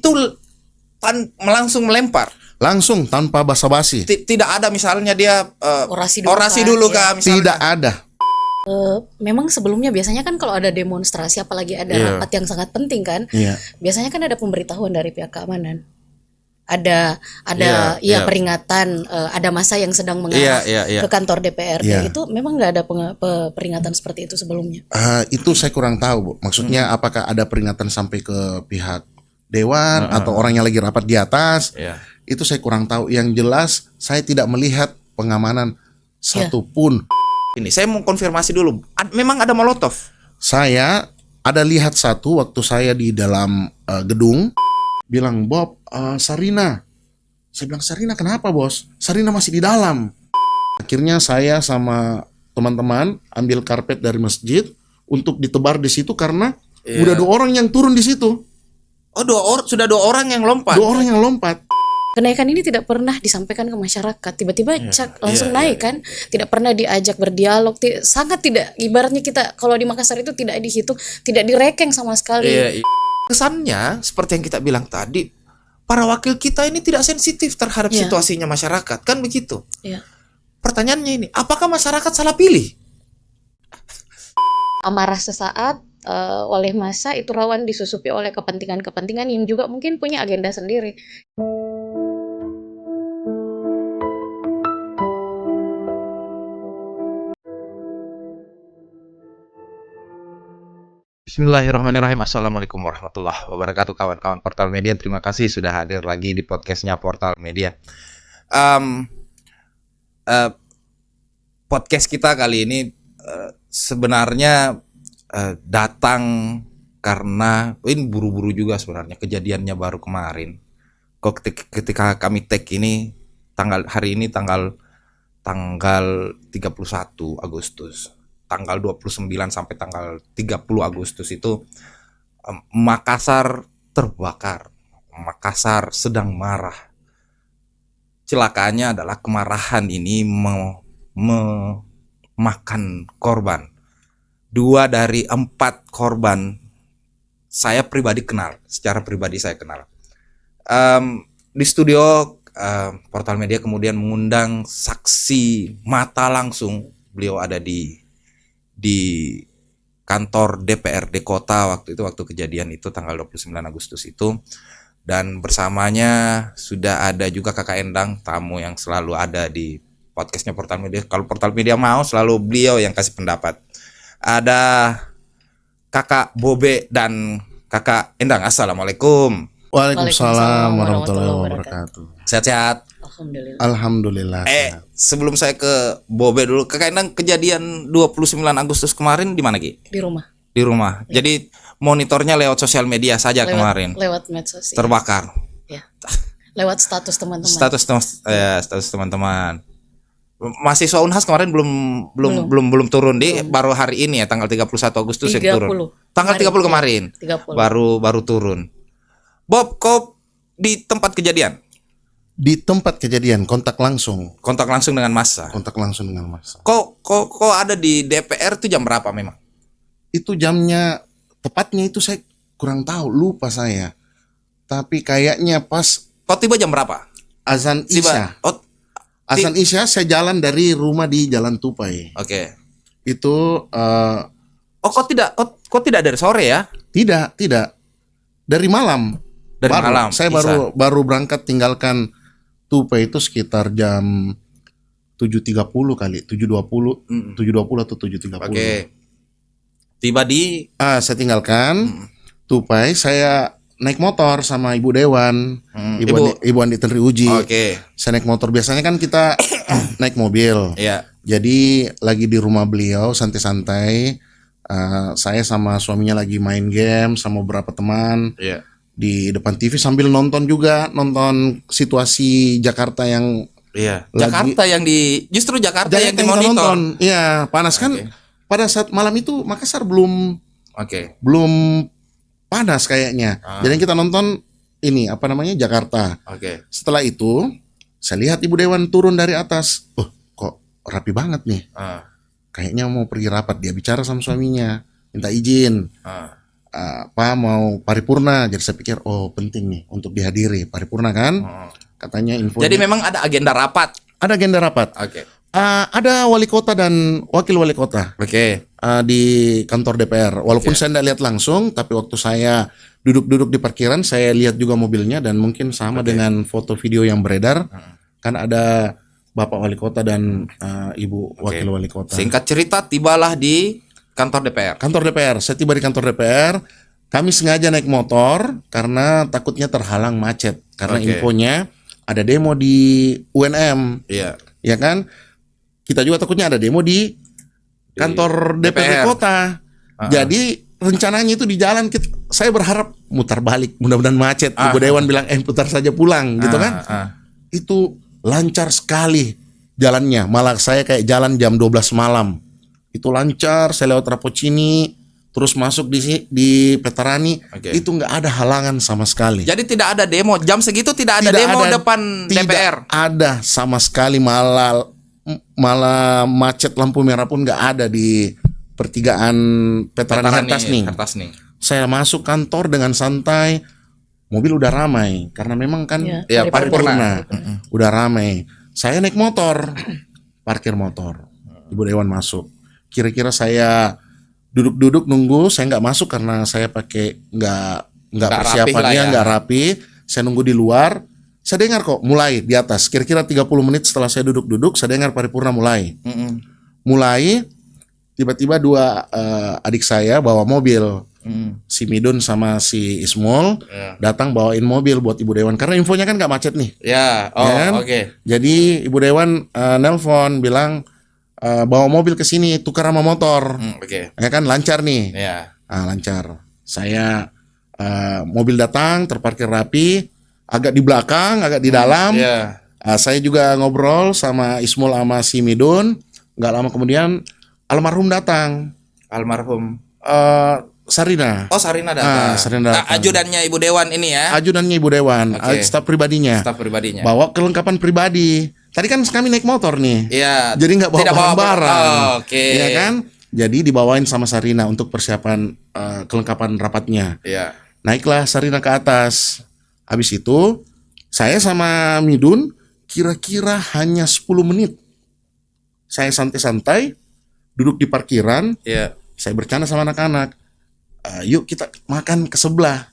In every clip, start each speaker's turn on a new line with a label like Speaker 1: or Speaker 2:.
Speaker 1: itu langsung melempar.
Speaker 2: Langsung tanpa basa-basi.
Speaker 1: Tidak ada misalnya dia
Speaker 3: Orasi dulu
Speaker 1: kah
Speaker 3: kan,
Speaker 1: misalnya.
Speaker 2: Tidak ada.
Speaker 3: Memang sebelumnya biasanya kan kalau ada demonstrasi, apalagi ada rapat yang sangat penting kan, biasanya kan ada pemberitahuan dari pihak keamanan. Ada peringatan, ada masa yang sedang mengarah ke kantor DPRD. Itu memang nggak ada peringatan seperti itu sebelumnya.
Speaker 2: Itu saya kurang tahu, Bu. Maksudnya apakah ada peringatan sampai ke pihak dewan atau orang yang lagi rapat di atas? Itu saya kurang tahu. Yang jelas saya tidak melihat pengamanan satupun.
Speaker 1: Ini saya mau konfirmasi dulu. Memang ada molotov?
Speaker 2: Saya ada lihat satu waktu saya di dalam gedung. Bilang, Bob, Sarina. Saya bilang, Sarina kenapa, Bos? Sarina masih di dalam. Akhirnya saya sama teman-teman ambil karpet dari masjid untuk ditebar di situ karena udah 2 orang yang turun di situ.
Speaker 1: Sudah 2 orang yang lompat.
Speaker 2: 2 orang yang lompat.
Speaker 3: Kenaikan ini tidak pernah disampaikan ke masyarakat, tiba-tiba langsung naik kan, tidak pernah diajak berdialog, sangat tidak, ibaratnya kita kalau di Makassar itu tidak dihitung, tidak direkeng sama sekali.
Speaker 1: Kesannya seperti yang kita bilang tadi, para wakil kita ini tidak sensitif terhadap situasinya masyarakat, kan begitu? Pertanyaannya ini, apakah masyarakat salah pilih?
Speaker 3: Amarah sesaat oleh massa itu rawan disusupi oleh kepentingan-kepentingan yang juga mungkin punya agenda sendiri.
Speaker 1: Bismillahirrahmanirrahim. Assalamualaikum warahmatullahi wabarakatuh, kawan-kawan Portal Media. Terima kasih sudah hadir lagi di podcastnya Portal Media. Podcast kita kali ini sebenarnya datang karena ini buru-buru juga sebenarnya, kejadiannya baru kemarin. Kok ketika kami tag ini hari ini tanggal 31 Agustus. Tanggal 29 sampai tanggal 30 Agustus itu Makassar terbakar. Makassar sedang marah. Celakanya adalah kemarahan ini memakan korban. 2 dari 4 korban saya pribadi kenal, secara pribadi saya kenal. Di studio Portal Media kemudian mengundang saksi mata langsung. Beliau ada di kantor DPRD kota waktu kejadian itu tanggal 29 Agustus itu, dan bersamanya sudah ada juga Kakak Endang, tamu yang selalu ada di podcastnya Portal Media. Kalau Portal Media mau selalu beliau yang kasih pendapat. Ada Kakak Bobe dan Kakak Endang. Assalamualaikum.
Speaker 2: Waalaikumsalam warahmatullahi wabarakatuh.
Speaker 1: Sehat-sehat?
Speaker 2: Alhamdulillah.
Speaker 1: Sebelum saya ke Bobe dulu, Kakak Endang, kejadian 29 Agustus kemarin di mana, Ki?
Speaker 3: Di rumah.
Speaker 1: Di rumah. Ya. Jadi monitornya lewat sosial media saja kemarin.
Speaker 3: Lewat medsos.
Speaker 1: Terbakar.
Speaker 3: Ya. Lewat status teman-teman.
Speaker 1: Status teman-teman. Mahasiswa Unhas kemarin belum turun baru hari ini ya, tanggal 31 Agustus 30. Yang turun. Tanggal 30 kemarin. 30. Baru turun. Bob, kok di tempat kejadian?
Speaker 2: Di tempat kejadian, kontak langsung
Speaker 1: dengan massa. Kok ada di DPR itu jam berapa memang?
Speaker 2: Itu jamnya tepatnya itu saya kurang tahu, lupa saya. Tapi kayaknya pas
Speaker 1: kok tiba jam berapa?
Speaker 2: Azan Isya. Azan Isya saya jalan dari rumah di Jalan Tupai.
Speaker 1: Oke.
Speaker 2: Itu
Speaker 1: kok tidak dari sore ya?
Speaker 2: Tidak. Dari malam.
Speaker 1: Malam.
Speaker 2: Saya baru berangkat tinggalkan Tupai itu sekitar jam 7.30 kali, 7.20 atau 7.30.
Speaker 1: Oke. Tiba di
Speaker 2: saya tinggalkan Tupai, saya naik motor sama Ibu Dewan, Ibu Andi Tenri Uji.
Speaker 1: Oke.
Speaker 2: Saya naik motor, biasanya kan kita naik mobil.
Speaker 1: Iya.
Speaker 2: Jadi lagi di rumah beliau santai-santai. Saya sama suaminya lagi main game sama beberapa teman.
Speaker 1: Iya.
Speaker 2: Di depan TV sambil nonton situasi Jakarta yang
Speaker 1: Jakarta yang dimonitor.
Speaker 2: Iya, panas kan. Pada saat malam itu Makassar belum panas kayaknya. Jadi kita nonton Jakarta. Setelah itu saya lihat Ibu Dewan turun dari atas. Kok rapi banget nih. Kayaknya mau pergi rapat. Dia bicara sama suaminya, minta izin. mau paripurna. Jadi saya pikir penting nih untuk dihadiri paripurna kan. Katanya info.
Speaker 1: Jadi memang ada agenda rapat.
Speaker 2: Ada agenda rapat.
Speaker 1: Oke.
Speaker 2: Ada wali kota dan wakil wali kota.
Speaker 1: Oke.
Speaker 2: Di kantor DPR. Walaupun saya tidak lihat langsung, tapi waktu saya duduk-duduk di parkiran, saya lihat juga mobilnya dan mungkin sama dengan foto video yang beredar. Kan ada Bapak wali kota dan Ibu wakil wali kota.
Speaker 1: Singkat cerita, tibalah di kantor DPR.
Speaker 2: Kantor DPR. Saya tiba di kantor DPR. Kami sengaja naik motor karena takutnya terhalang macet. Karena infonya ada demo di UNM.
Speaker 1: Iya.
Speaker 2: Ya kan? Kita juga takutnya ada demo di kantor DPR kota. Jadi rencananya itu di jalan saya berharap mutar balik, mudah-mudahan macet. Ibu Dewan bilang putar saja pulang gitu kan. Itu lancar sekali jalannya. Malah saya kayak jalan jam 12 malam. Itu lancar, saya lewat Rapocini, terus masuk di Petarani. Itu nggak ada halangan sama sekali.
Speaker 1: Jadi tidak ada demo jam segitu, tidak ada demo depan DPR.
Speaker 2: Tidak ada sama sekali, malah macet lampu merah pun nggak ada di pertigaan Petarani Hartasning. Saya masuk kantor dengan santai, mobil udah ramai karena memang kan paripurna udah ramai. Saya naik motor, parkir motor. Ibu Dewan masuk. Kira-kira saya duduk-duduk nunggu, saya nggak masuk karena saya pakai nggak persiapannya, nggak rapi. Saya nunggu di luar. Saya dengar kok mulai di atas. Kira-kira 30 menit setelah saya duduk-duduk, saya dengar paripurna mulai. Mulai, tiba-tiba dua adik saya bawa mobil. Si Midun sama si Ismol datang bawain mobil buat Ibu Dewan. Karena infonya kan nggak macet nih. Jadi Ibu Dewan nelpon bilang bawa mobil ke sini, tukar sama motor. Ya kan lancar nih. Lancar. Saya mobil datang, terparkir rapi. Agak di belakang, agak di dalam. Saya juga ngobrol sama Ismul sama si Midun. Nggak lama kemudian almarhum datang.
Speaker 1: Almarhum
Speaker 2: Sarina.
Speaker 1: Sarina datang.
Speaker 2: Sarina datang.
Speaker 1: Ajudannya Ibu Dewan ini ya.
Speaker 2: Ajudannya Ibu Dewan, staf pribadinya. Bawa kelengkapan pribadi. Tadi kan kami naik motor nih. Jadi nggak bawa barang. Ya kan? Jadi dibawain sama Sarina untuk persiapan kelengkapan rapatnya. Naiklah Sarina ke atas. Habis itu saya sama Midun kira-kira hanya 10 menit. Saya santai-santai duduk di parkiran. Saya bercanda sama anak-anak. Yuk kita makan ke sebelah.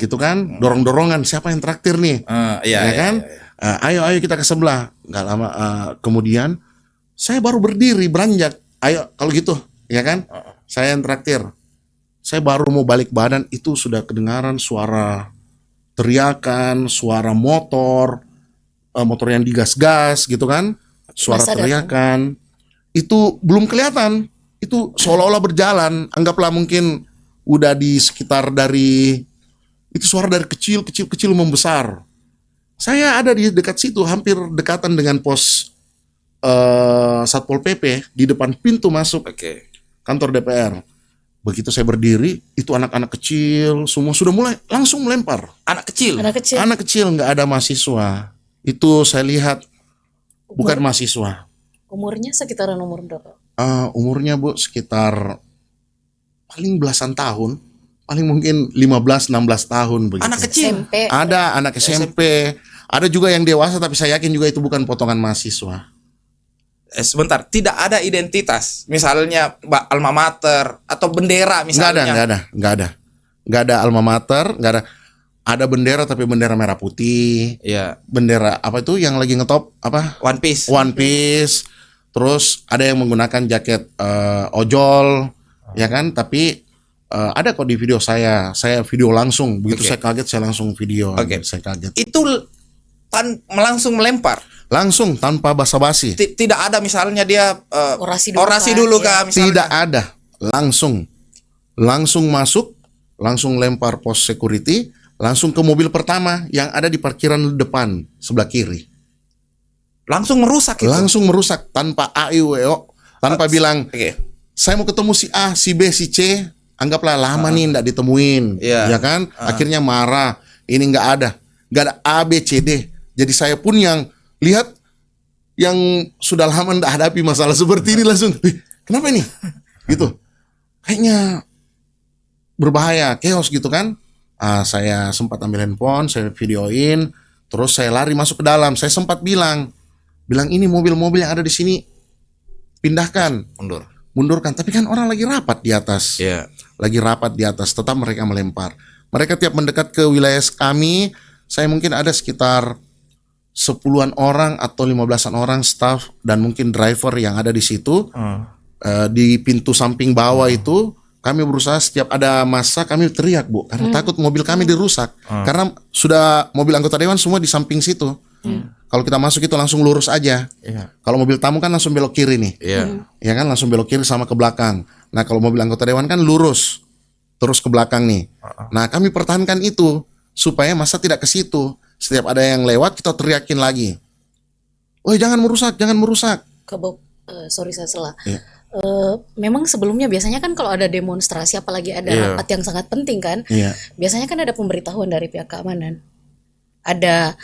Speaker 2: Gitu kan? Dorong-dorongan siapa yang traktir nih. Kan? Ayo kita ke sebelah. Nggak lama kemudian saya baru berdiri beranjak. Ayo kalau gitu, ya kan? Saya yang traktir. Saya baru mau balik badan itu sudah kedengaran suara teriakan, suara motor yang digas-gas gitu kan, suara teriakan. Itu belum kelihatan, itu seolah-olah berjalan. Anggaplah mungkin udah di sekitar dari itu suara dari kecil membesar. Saya ada di dekat situ, hampir dekatan dengan pos Satpol PP di depan pintu masuk kantor DPR. Begitu saya berdiri, itu anak-anak kecil semua sudah mulai langsung melempar. Anak kecil, nggak ada mahasiswa. Itu saya lihat bukan mahasiswa.
Speaker 3: Umurnya sekitaran umur berapa?
Speaker 2: Umurnya Bu sekitar paling belasan tahun, paling mungkin 15-16 tahun begitu.
Speaker 1: Anak kecil.
Speaker 3: SMP.
Speaker 2: Ada anak SMP, ada juga yang dewasa tapi saya yakin juga itu bukan potongan mahasiswa.
Speaker 1: Sebentar, tidak ada identitas, misalnya alma mater atau bendera misalnya.
Speaker 2: Nggak ada alma mater, nggak ada. Ada bendera tapi bendera merah putih. Bendera apa itu yang lagi ngetop apa?
Speaker 1: One Piece. Terus ada yang menggunakan jaket ojol, ya kan? Tapi ada kok di video saya video langsung. Begitu saya kaget, saya langsung video. Saya kaget. Itu langsung melempar.
Speaker 2: Langsung tanpa basa-basi.
Speaker 1: Tidak ada misalnya dia orasi dulu kah misalnya.
Speaker 2: Tidak ada. Langsung masuk, langsung lempar pos security, langsung ke mobil pertama yang ada di parkiran depan sebelah kiri.
Speaker 1: Langsung merusak itu.
Speaker 2: Langsung merusak tanpa AIWO, tanpa bilang saya mau ketemu si A, si B, si C. Anggaplah lama nih enggak ditemuin. Ya kan? Akhirnya marah. Ini enggak ada A, B, C, D. Jadi saya pun yang lihat yang sudah lama nggak hadapi masalah seperti ini langsung, kenapa ini? Gitu. Kayaknya berbahaya, chaos gitu kan. Saya sempat ambil handphone, saya videoin, terus saya lari masuk ke dalam. Saya sempat bilang ini mobil-mobil yang ada di sini pindahkan, mundurkan. Tapi kan orang lagi rapat di atas, lagi rapat di atas, tetap mereka melempar. Mereka tiap mendekat ke wilayah kami, saya mungkin ada sekitar 10-an orang atau 15-an orang staff dan mungkin driver yang ada di situ. Di pintu samping bawah itu kami berusaha setiap ada massa kami teriak, Bu, karena takut mobil kami dirusak. Karena sudah mobil anggota dewan semua di samping situ. Kalau kita masuk itu langsung lurus aja. Kalau mobil tamu kan langsung belok kiri nih. Ya kan, langsung belok kiri sama ke belakang. Nah, kalau mobil anggota dewan kan lurus terus ke belakang nih. Nah, kami pertahankan itu supaya massa tidak ke situ. Setiap ada yang lewat kita teriakin lagi. "Woi, jangan merusak, jangan merusak."
Speaker 3: Sorry saya salah. Memang sebelumnya biasanya kan kalau ada demonstrasi apalagi ada rapat yang sangat penting kan, biasanya kan ada pemberitahuan dari pihak keamanan. Ada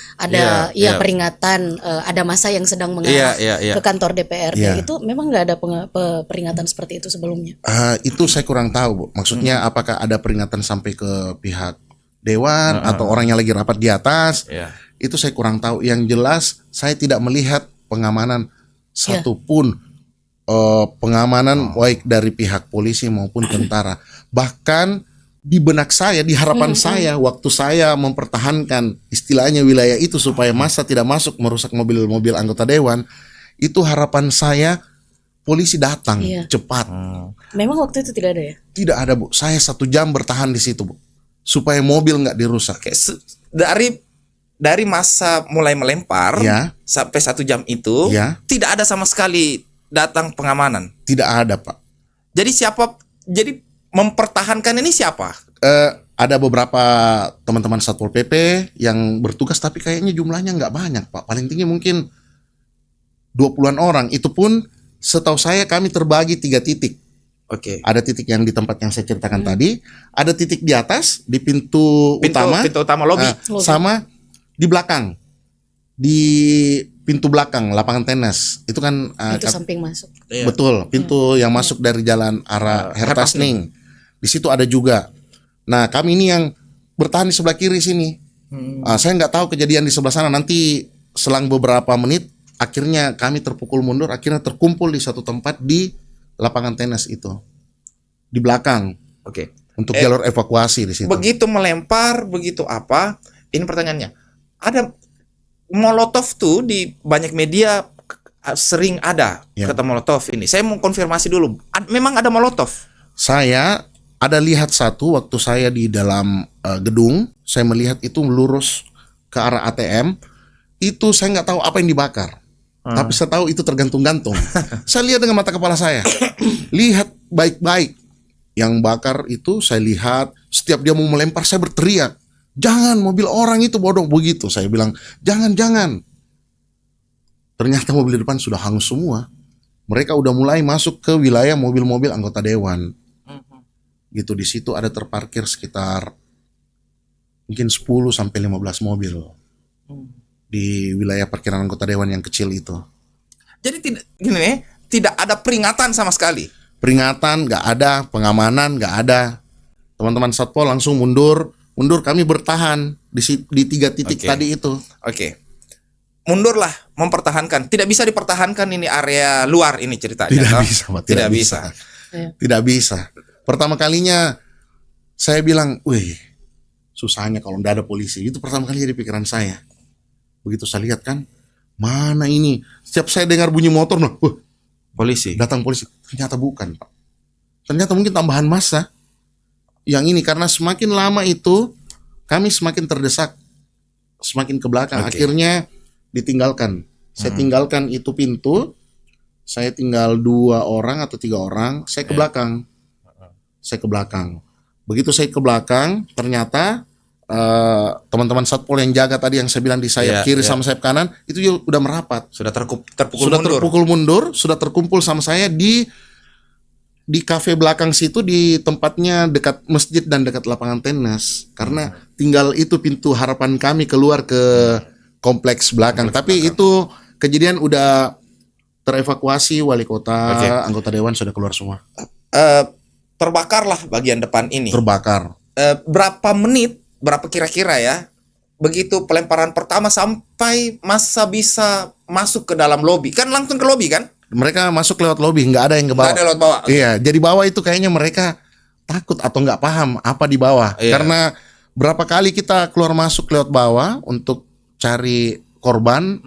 Speaker 3: peringatan, ada massa yang sedang mengarah ke kantor DPRD. Itu memang nggak ada peringatan seperti itu sebelumnya.
Speaker 2: Itu saya kurang tahu, Bu. Maksudnya apakah ada peringatan sampai ke pihak dewan atau orang yang lagi rapat di atas? Itu saya kurang tahu. Yang jelas saya tidak melihat pengamanan satupun, pengamanan baik dari pihak polisi maupun tentara. Bahkan di benak saya, di harapan saya, waktu saya mempertahankan istilahnya wilayah itu supaya massa tidak masuk merusak mobil-mobil anggota dewan, itu harapan saya polisi datang cepat.
Speaker 3: Memang waktu itu tidak ada ya?
Speaker 2: Tidak ada, Bu. Saya 1 jam bertahan di situ, Bu, supaya mobil nggak dirusak.
Speaker 1: Dari masa mulai melempar sampai 1 jam itu tidak ada sama sekali datang pengamanan.
Speaker 2: Tidak ada, Pak.
Speaker 1: Jadi mempertahankan ini siapa?
Speaker 2: Ada beberapa teman-teman Satpol PP yang bertugas, tapi kayaknya jumlahnya nggak banyak, Pak. Paling tinggi mungkin 20-an orang. Itu pun setahu saya kami terbagi 3 titik. Ada titik yang di tempat yang saya ceritakan tadi, ada titik di atas di pintu utama lobi, sama di belakang, di pintu belakang lapangan tenis. Itu kan
Speaker 3: pintu samping masuk.
Speaker 2: Betul, pintu yang masuk dari jalan arah Hertasning. Di situ ada juga. Nah, kami ini yang bertahan di sebelah kiri sini. Saya nggak tahu kejadian di sebelah sana. Nanti selang beberapa menit, akhirnya kami terpukul mundur. Akhirnya terkumpul di satu tempat di lapangan tenis itu, di belakang. Untuk jalur evakuasi di situ.
Speaker 1: Begitu melempar, begitu apa? Ini pertanyaannya. Ada molotov tuh di banyak media sering ada kata molotov ini. Saya mau konfirmasi dulu. Memang ada molotov?
Speaker 2: Saya ada lihat satu waktu saya di dalam gedung, saya melihat itu lurus ke arah ATM. Itu saya nggak tahu apa yang dibakar, tapi saya tahu itu tergantung-gantung. Saya lihat dengan mata kepala saya, lihat baik-baik. Yang bakar itu saya lihat. Setiap dia mau melempar saya berteriak, "Jangan, mobil orang itu bodoh." Begitu saya bilang, jangan. Ternyata mobil di depan sudah hangus semua. Mereka udah mulai masuk ke wilayah mobil-mobil anggota dewan. Gitu, di situ ada terparkir sekitar mungkin 10 sampai 15 mobil. Di wilayah parkiran anggota dewan yang kecil itu.
Speaker 1: Jadi tidak ada peringatan sama sekali.
Speaker 2: Peringatan nggak ada, pengamanan nggak ada. Teman-teman Satpol langsung mundur, kami bertahan di 3 titik tadi itu.
Speaker 1: Mundurlah, mempertahankan. Tidak bisa dipertahankan ini area luar ini ceritanya.
Speaker 2: Tidak bisa. Tidak bisa. Pertama kalinya saya bilang, "Wih, susahnya kalau nggak ada polisi." Itu pertama kali di pikiran saya. Begitu saya lihat kan, mana ini? Setiap saya dengar bunyi motor,
Speaker 1: polisi.
Speaker 2: Datang polisi. Ternyata bukan, Pak. Ternyata mungkin tambahan massa. Yang ini karena semakin lama itu kami semakin terdesak, semakin ke belakang. Akhirnya ditinggalkan. Saya tinggalkan itu pintu. Saya tinggal 2 orang atau 3 orang. Saya ke belakang. Begitu saya ke belakang, ternyata teman-teman Satpol yang jaga tadi yang saya bilang di sayap kiri sama sayap kanan itu udah merapat.
Speaker 1: Sudah terpukul
Speaker 2: mundur, sudah terkumpul sama saya di kafe belakang situ, di tempatnya dekat masjid dan dekat lapangan tenis. Karena tinggal itu pintu harapan kami keluar ke kompleks belakang. Tapi itu kejadian udah terevakuasi, wali kota, anggota dewan sudah keluar semua.
Speaker 1: terbakarlah bagian depan ini.
Speaker 2: Terbakar.
Speaker 1: Berapa menit, berapa kira-kira ya, begitu pelemparan pertama sampai massa bisa masuk ke dalam lobi? Kan langsung ke lobi kan?
Speaker 2: Mereka masuk lewat lobi, nggak ada yang ke bawah.
Speaker 1: Nggak ada lewat bawah.
Speaker 2: Iya, jadi bawah itu kayaknya mereka takut atau nggak paham apa di bawah.
Speaker 1: Iya.
Speaker 2: Karena berapa kali kita keluar masuk lewat bawah untuk cari korban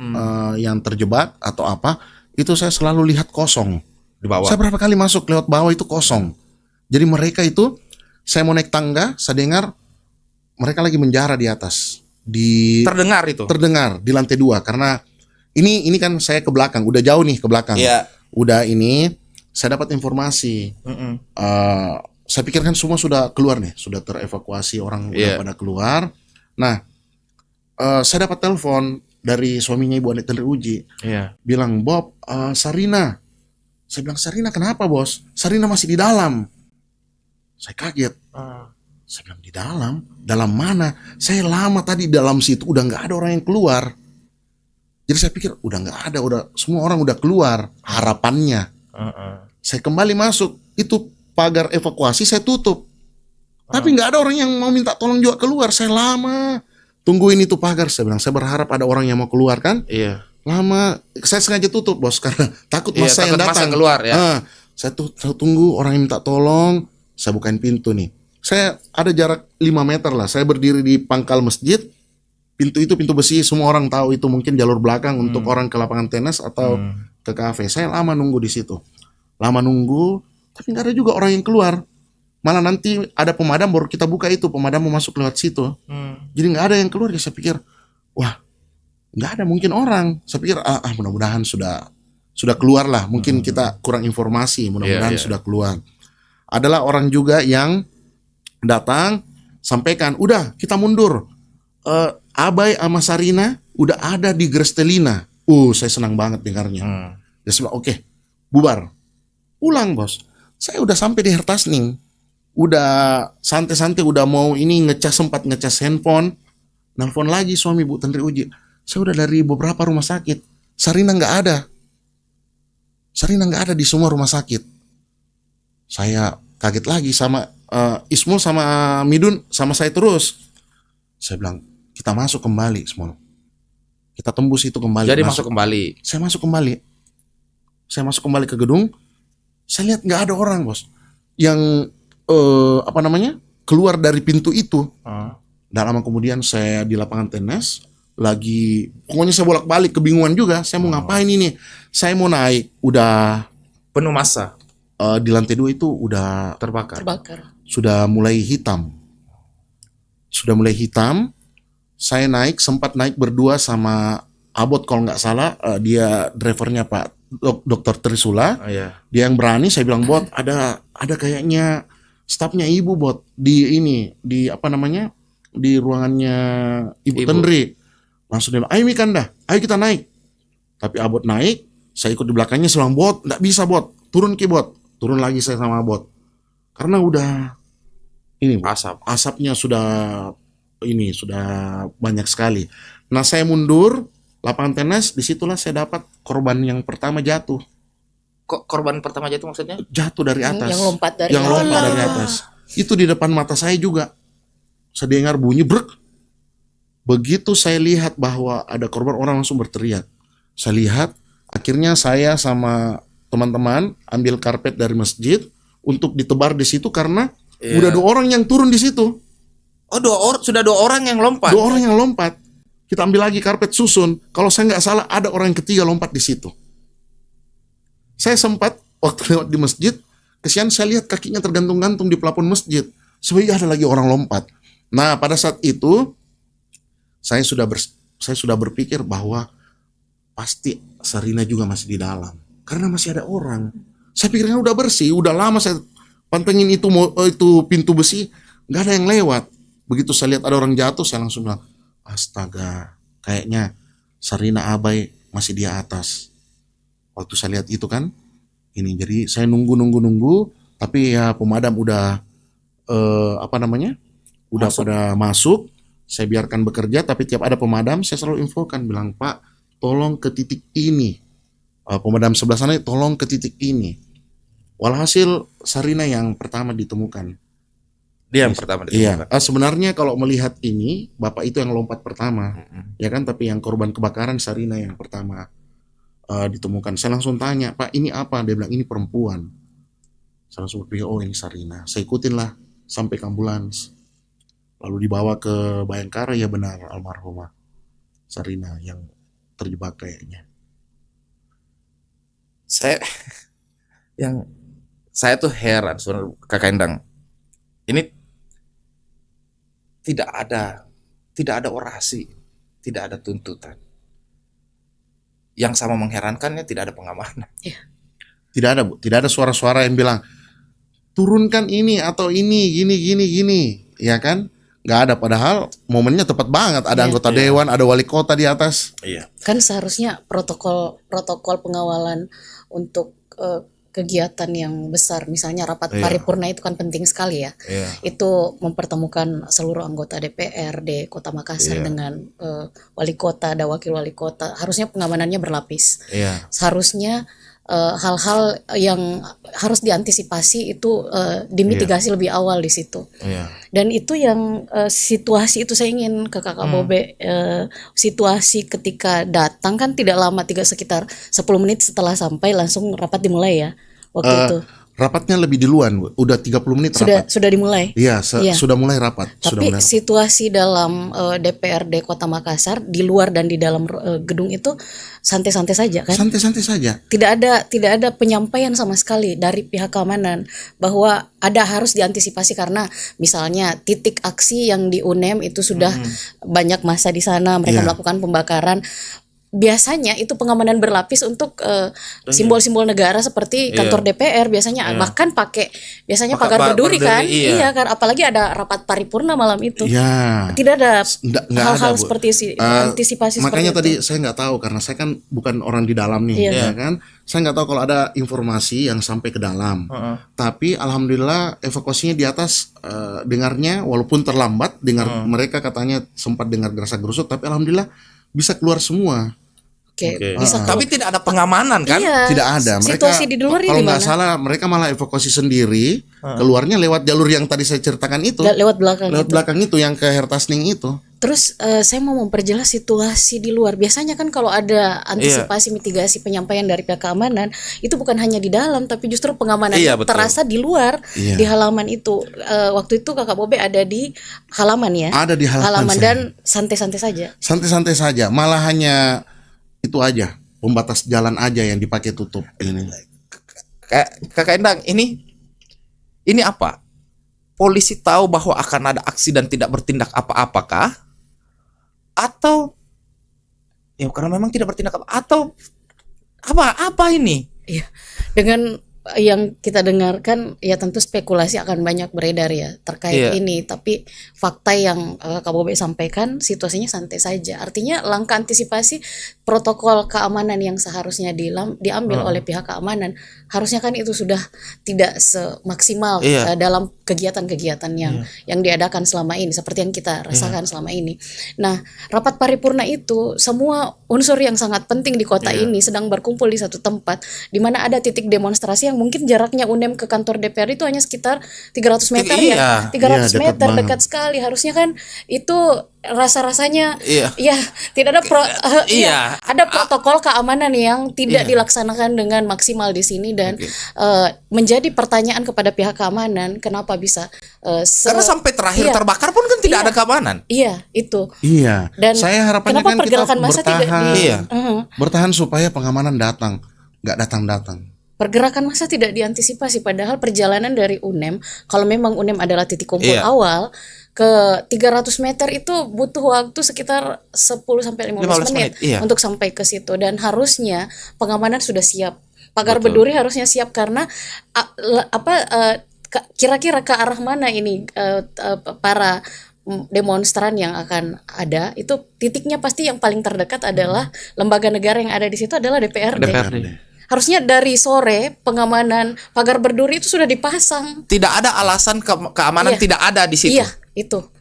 Speaker 2: yang terjebak atau apa, itu saya selalu lihat kosong.
Speaker 1: Di bawah.
Speaker 2: Saya berapa kali masuk lewat bawah itu kosong. Jadi mereka itu, saya mau naik tangga, saya dengar mereka lagi menjara di atas.
Speaker 1: Terdengar itu.
Speaker 2: Terdengar di lantai 2 karena ini kan saya ke belakang, udah jauh nih ke belakang.
Speaker 1: Iya.
Speaker 2: Udah ini saya dapat informasi. Saya pikirkan semua sudah keluar nih, sudah terevakuasi, orang udah pada keluar. Nah, saya dapat telepon dari suaminya Ibu Anik Tenri Uji.
Speaker 1: Iya.
Speaker 2: Bilang, "Bob, Sarina." Saya bilang, "Sarina kenapa, Bos? Sarina masih di dalam." Saya kaget. Saya bilang, "Di dalam? Dalam mana? Saya lama tadi dalam situ udah nggak ada orang yang keluar." Jadi saya pikir udah nggak ada, udah semua orang udah keluar. Harapannya. Saya kembali masuk, itu pagar evakuasi saya tutup. Tapi nggak ada orang yang mau minta tolong juga keluar. Saya lama tungguin itu pagar. Saya bilang, saya berharap ada orang yang mau keluar kan.
Speaker 1: Iya.
Speaker 2: Lama, saya sengaja tutup, Bos, karena takut masa yang
Speaker 1: takut
Speaker 2: datang.
Speaker 1: masa keluar ya.
Speaker 2: Saya tunggu orang yang minta tolong. Saya bukain pintu nih. Saya ada jarak 5 meter lah. Saya berdiri di pangkal masjid. Pintu itu pintu besi, semua orang tahu itu mungkin jalur belakang untuk orang ke lapangan tenis atau ke kafe. Saya lama nunggu di situ. Lama nunggu, tapi nggak ada juga orang yang keluar. Malah nanti ada pemadam baru kita buka itu, pemadam mau masuk lewat situ. Jadi nggak ada yang keluar. Ya saya pikir, wah, nggak ada mungkin orang. Saya pikir mudah-mudahan sudah keluar lah. Mungkin kita kurang informasi, mudah-mudahan sudah keluar. Adalah orang juga yang datang sampaikan, udah kita mundur. Abai sama Sarina udah ada di Grestelina. Saya senang banget dengarnya. Dia bilang, oke, bubar. Pulang, Bos. Saya udah sampai di Hertasning. Udah santai-santai, udah mau ini sempat ngecas handphone. Nelfon lagi suami Bu Tenri Uji. Saya udah dari beberapa rumah sakit. Sarina nggak ada. Sarina nggak ada di semua rumah sakit. Saya kaget lagi sama Ismul sama Midun sama saya terus. Saya bilang, kita masuk kembali, Ismul. Kita tembus itu kembali.
Speaker 1: Jadi masuk kembali.
Speaker 2: Saya masuk kembali. Saya masuk kembali ke gedung. Saya lihat nggak ada orang, Bos. Yang keluar dari pintu itu. Dan lama kemudian saya di lapangan tenis lagi, pokoknya saya bolak-balik kebingungan juga. Saya mau ngapain ini? Saya mau naik, udah
Speaker 1: Penuh massa.
Speaker 2: Di lantai 2 itu udah
Speaker 1: Terbakar.
Speaker 2: Sudah mulai hitam. Saya sempat naik berdua sama Abot kalau nggak salah, dia drivernya Pak Dokter Trisula. Dia yang berani. Saya bilang, Bot, ada kayaknya stafnya Ibu, Bot, di ruangannya Ibu Tenri. Langsung dia bilang, ayo Mikan dah, ayo kita naik. Tapi Abot naik, saya ikut di belakangnya. Saya bilang, Bot, nggak bisa, Bot, turun Ki, Bot. Turun lagi saya sama Abot. Karena udah ini asapnya sudah banyak sekali. Nah, saya mundur lapangan tenis, disitulah saya dapat korban yang pertama jatuh.
Speaker 1: Kok korban pertama jatuh maksudnya?
Speaker 2: Jatuh dari atas.
Speaker 3: Yang lompat dari
Speaker 2: atas. Itu di depan mata saya juga. Saya dengar bunyi brek. Begitu saya lihat bahwa ada korban, orang langsung berteriak. Saya lihat, akhirnya saya sama teman-teman ambil karpet dari masjid untuk ditebar di situ karena udah 2 orang yang turun di situ.
Speaker 1: Sudah 2 orang yang lompat.
Speaker 2: 2 orang yang lompat. Kita ambil lagi karpet susun. Kalau saya nggak salah ada orang yang ketiga lompat di situ. Saya sempat waktu lewat di masjid, kesian saya lihat kakinya tergantung-gantung di plafon masjid. Sebenarnya ada lagi orang lompat. Nah, pada saat itu saya sudah berpikir bahwa pasti Sarina juga masih di dalam. Karena masih ada orang. Saya pikirnya udah bersih, udah lama saya pantengin itu pintu besi, nggak ada yang lewat. Begitu saya lihat ada orang jatuh, saya langsung bilang, astaga, kayaknya Sarina Abai masih di atas. Waktu saya lihat itu kan, jadi saya nunggu, tapi ya pemadam udah pada masuk. Saya biarkan bekerja, tapi tiap ada pemadam saya selalu infokan, bilang, Pak, tolong ke titik ini. Pemadam sebelah sana, tolong ke titik ini. Walhasil Sarina yang pertama ditemukan.
Speaker 1: Dia yang pertama
Speaker 2: Iya,
Speaker 1: ditemukan.
Speaker 2: sebenarnya kalau melihat ini, bapak itu yang lompat pertama, ya kan? Tapi yang korban kebakaran Sarina yang pertama ditemukan. Saya langsung tanya, Pak, ini apa? Dia bilang ini perempuan. Saya langsung berpikir, oh ini Sarina. Saya ikutin lah sampai ke ambulans. Lalu dibawa ke Bayangkara, ya benar almarhumah Sarina yang terjebak kayaknya.
Speaker 1: Saya tuh heran sebenarnya Kakak Endang. Ini tidak ada orasi, tidak ada tuntutan. Yang sama mengherankannya tidak ada pengamanan.
Speaker 2: Tidak ada, Bu. Tidak ada suara-suara yang bilang turunkan ini atau ini gini, ya kan? Nggak ada, padahal momennya tepat banget. Ada anggota dewan, ada wali kota di atas.
Speaker 1: Iya.
Speaker 3: Kan seharusnya protokol pengawalan untuk kegiatan yang besar, misalnya rapat paripurna itu kan penting sekali ya. Itu mempertemukan seluruh anggota DPRD Kota Makassar dengan wali kota, ada wakil wali kota. Harusnya pengamanannya berlapis. Seharusnya hal-hal yang harus diantisipasi itu dimitigasi lebih awal di situ. Dan itu yang situasi itu saya ingin ke Kakak Bobe, situasi ketika datang kan tidak lama, sekitar 10 menit setelah sampai langsung rapat dimulai ya waktu itu.
Speaker 2: Rapatnya lebih duluan, Bu. Udah 30 menit rapat.
Speaker 3: Sudah dimulai.
Speaker 2: Iya, sudah mulai rapat.
Speaker 3: Tapi situasi dalam DPRD Kota Makassar di luar dan di dalam gedung itu santai-santai saja kan?
Speaker 2: Santai-santai saja.
Speaker 3: Tidak ada penyampaian sama sekali dari pihak keamanan bahwa harus diantisipasi karena misalnya titik aksi yang di UNEM itu sudah banyak massa di sana, mereka melakukan pembakaran. Biasanya itu pengamanan berlapis untuk simbol-simbol negara seperti kantor DPR biasanya bahkan pakai pagar berduri kan. Iya kan, apalagi ada rapat paripurna malam itu. Tidak ada hal-hal seperti antisipasi
Speaker 2: makanya
Speaker 3: seperti
Speaker 2: tadi saya nggak tahu karena saya kan bukan orang di dalam nih, ya kan. Saya nggak tahu kalau ada informasi yang sampai ke dalam. Tapi alhamdulillah evakuasinya di atas dengarnya walaupun terlambat, mereka katanya sempat dengar gerasa-gerusuk, tapi alhamdulillah bisa keluar semua.
Speaker 1: Tapi tidak ada pengamanan kan?
Speaker 2: Tidak ada. Mereka,
Speaker 3: situasi di luar
Speaker 2: kalau nggak salah mereka malah evakuasi sendiri, keluarnya lewat jalur yang tadi saya ceritakan itu.
Speaker 3: Lewat belakang
Speaker 2: itu yang ke Hertasning itu.
Speaker 3: Terus saya mau memperjelas situasi di luar. Biasanya kan kalau ada antisipasi mitigasi penyampaian dari pihak keamanan, itu bukan hanya di dalam tapi justru pengamanan terasa di luar, di halaman itu. Waktu itu Kakak Bobe ada di halaman ya?
Speaker 2: Ada di halaman
Speaker 3: dan santai-santai saja.
Speaker 2: Santai-santai saja. Malah hanya itu aja, pembatas jalan aja yang dipakai tutup ini.
Speaker 1: Kakak Endang, ini apa? Polisi tahu bahwa akan ada aksi dan tidak bertindak apa-apakah? Atau ya karena memang tidak bertindak atau apa ini?
Speaker 3: Iya. Dengan yang kita dengarkan ya tentu spekulasi akan banyak beredar ya terkait ini, tapi fakta yang Kak Bobe sampaikan situasinya santai saja. Artinya langkah antisipasi protokol keamanan yang seharusnya diambil oleh pihak keamanan harusnya kan itu sudah tidak semaksimal dalam kegiatan-kegiatan yang diadakan selama ini seperti yang kita rasakan selama ini. Nah, rapat paripurna itu semua unsur yang sangat penting di kota ini sedang berkumpul di satu tempat di mana ada titik demonstrasi yang mungkin jaraknya UNEM ke kantor DPR itu hanya sekitar 300 meter ya. 300 meter dekat sekali. Harusnya kan itu rasa-rasanya tidak ada ada protokol keamanan yang tidak dilaksanakan dengan maksimal di sini dan menjadi pertanyaan kepada pihak keamanan kenapa bisa
Speaker 1: karena sampai terakhir terbakar pun kan tidak ada keamanan.
Speaker 3: Itu.
Speaker 2: Dan saya harapannya kan kita bertahan supaya pengamanan datang, nggak datang.
Speaker 3: Pergerakan massa tidak diantisipasi padahal perjalanan dari UNEM kalau memang UNEM adalah titik kumpul awal ke 300 meter itu butuh waktu sekitar 10 sampai 15 menit untuk sampai ke situ dan harusnya pengamanan sudah siap. Pagar berduri harusnya siap karena kira-kira ke arah mana ini para demonstran yang akan ada itu titiknya pasti yang paling terdekat adalah lembaga negara yang ada di situ adalah DPRD. Harusnya dari sore pengamanan pagar berduri itu sudah dipasang.
Speaker 1: Tidak ada alasan keamanan tidak ada di situ.
Speaker 3: Iya, itu.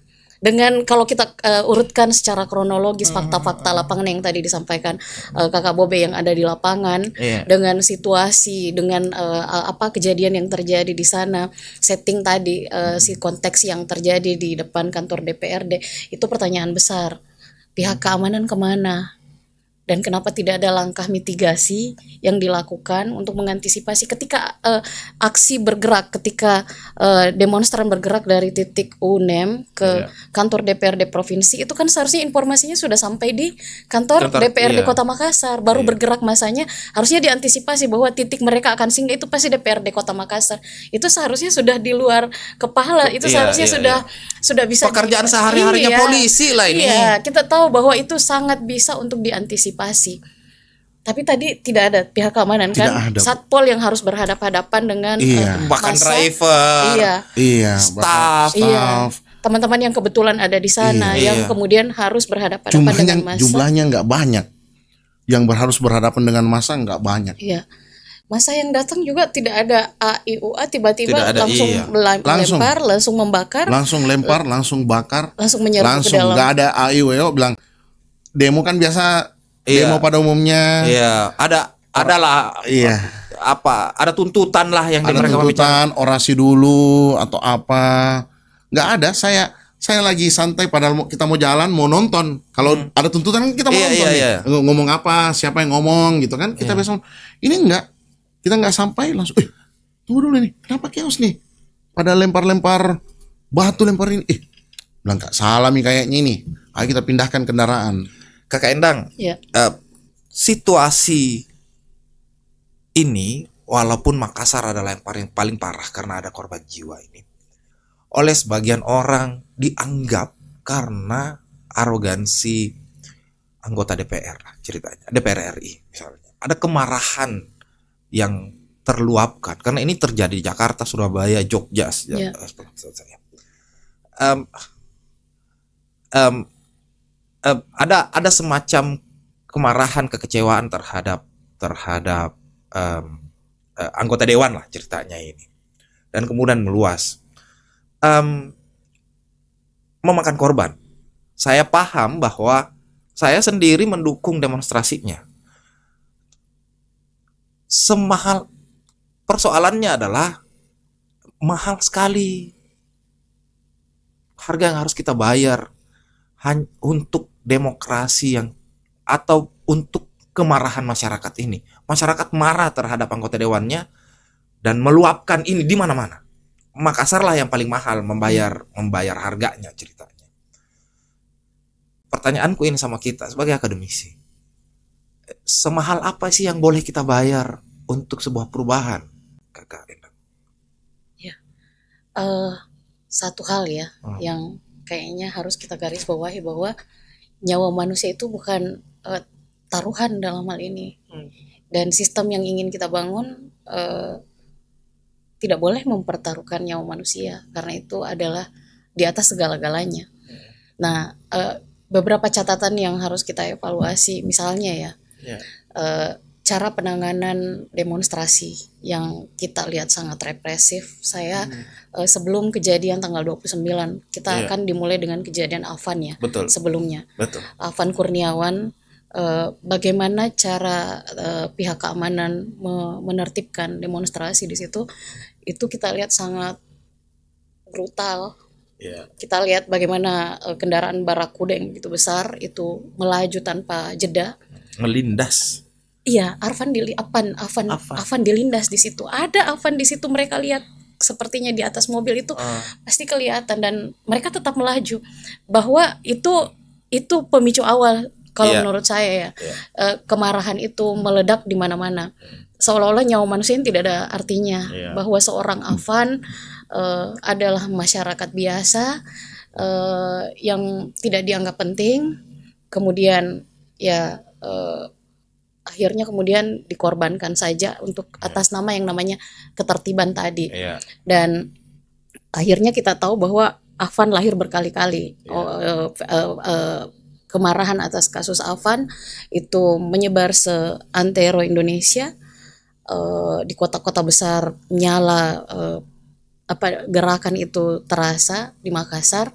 Speaker 3: Dengan kalau kita urutkan secara kronologis fakta-fakta lapangan yang tadi disampaikan Kakak Bobe yang ada di lapangan, dengan situasi, dengan apa kejadian yang terjadi di sana, setting tadi, si konteks yang terjadi di depan kantor DPRD, itu pertanyaan besar. Pihak keamanan kemana? Dan kenapa tidak ada langkah mitigasi yang dilakukan untuk mengantisipasi ketika aksi bergerak, ketika demonstran bergerak dari titik UNEM ke kantor DPRD provinsi, itu kan seharusnya informasinya sudah sampai di kantor DPRD Kota Makassar, baru bergerak masanya. Harusnya diantisipasi bahwa titik mereka akan singgah itu pasti DPRD Kota Makassar. Itu seharusnya sudah di luar kepala, itu seharusnya sudah bisa
Speaker 1: pekerjaan sehari-harinya polisi lah ini.
Speaker 3: Iya, kita tahu bahwa itu sangat bisa untuk diantisipasi. Tapi tadi tidak ada pihak keamanan kan, satpol yang harus berhadapan-hadapan dengan
Speaker 1: bahkan
Speaker 3: massa,
Speaker 1: driver, staff,
Speaker 3: teman-teman yang kebetulan ada di sana, yang kemudian harus berhadapan-hadapan dengan massa.
Speaker 2: Jumlahnya nggak banyak, yang harus berhadapan dengan massa nggak banyak.
Speaker 3: Iya. Masa yang datang juga tidak ada AIUA, tiba-tiba langsung melempar, langsung membakar,
Speaker 2: langsung lempar, langsung bakar,
Speaker 3: langsung menyerbu ke dalam.
Speaker 2: Nggak ada AIUA bilang demo kan biasa. Demo pada umumnya.
Speaker 1: Adalah ada tuntutan lah yang
Speaker 2: ada tuntutan, orasi dulu atau apa. Nggak ada, saya lagi santai padahal kita mau jalan, mau nonton. Kalau ada tuntutan kita mau nonton nih. Ngomong apa, siapa yang ngomong gitu kan. Kita biasa. Ini enggak. Kita nggak sampai langsung tunggu dulu nih. Kenapa chaos nih? Pada lempar-lempar batu, lempar ini. Bilang Kak, salah nih kayaknya ini. Ayo kita pindahkan kendaraan.
Speaker 1: Kakak Endang, situasi ini walaupun Makassar adalah yang paling parah karena ada korban jiwa ini, oleh sebagian orang dianggap karena arogansi anggota DPR ceritanya, DPR RI misalnya. Ada kemarahan yang terluapkan karena ini terjadi di Jakarta, Surabaya, Jogja. Ada semacam kemarahan, kekecewaan terhadap anggota dewan lah ceritanya ini, dan kemudian meluas, memakan korban. Saya paham bahwa saya sendiri mendukung demonstrasinya. Semahal persoalannya adalah mahal sekali harga yang harus kita bayar untuk demokrasi yang atau untuk kemarahan masyarakat ini. Masyarakat marah terhadap anggota dewannya dan meluapkan ini di mana-mana. Makassar lah yang paling mahal membayar harganya ceritanya. Pertanyaanku ini sama kita sebagai akademisi. Semahal apa sih yang boleh kita bayar untuk sebuah perubahan, Kakak Endang?
Speaker 3: Ya. Satu hal ya yang kayaknya harus kita garis bawahi, bahwa nyawa manusia itu bukan taruhan dalam hal ini. Dan sistem yang ingin kita bangun tidak boleh mempertaruhkan nyawa manusia, karena itu adalah di atas segala-galanya. Nah, beberapa catatan yang harus kita evaluasi, misalnya cara penanganan demonstrasi yang kita lihat sangat represif. Saya sebelum kejadian tanggal 29, kita akan dimulai dengan kejadian Afan ya.
Speaker 1: Betul.
Speaker 3: Sebelumnya.
Speaker 1: Betul.
Speaker 3: Afan Kurniawan, bagaimana cara pihak keamanan menertibkan demonstrasi di situ, itu kita lihat sangat brutal. Kita lihat bagaimana kendaraan barakuda yang begitu besar itu melaju tanpa jeda,
Speaker 1: melindas.
Speaker 3: Iya, Afan dilindas di situ. Ada Afan di situ, mereka lihat sepertinya di atas mobil itu pasti kelihatan, dan mereka tetap melaju. Bahwa itu pemicu awal kalau menurut saya ya. Kemarahan itu meledak di mana-mana. Seolah-olah nyawa manusia tidak ada artinya. Bahwa seorang Afan adalah masyarakat biasa yang tidak dianggap penting. Kemudian akhirnya kemudian dikorbankan saja untuk atas nama yang namanya ketertiban tadi. Dan akhirnya kita tahu bahwa Afan lahir berkali-kali. Kemarahan atas kasus Afan itu menyebar seantero Indonesia. Di kota-kota besar nyala gerakan itu terasa di Makassar.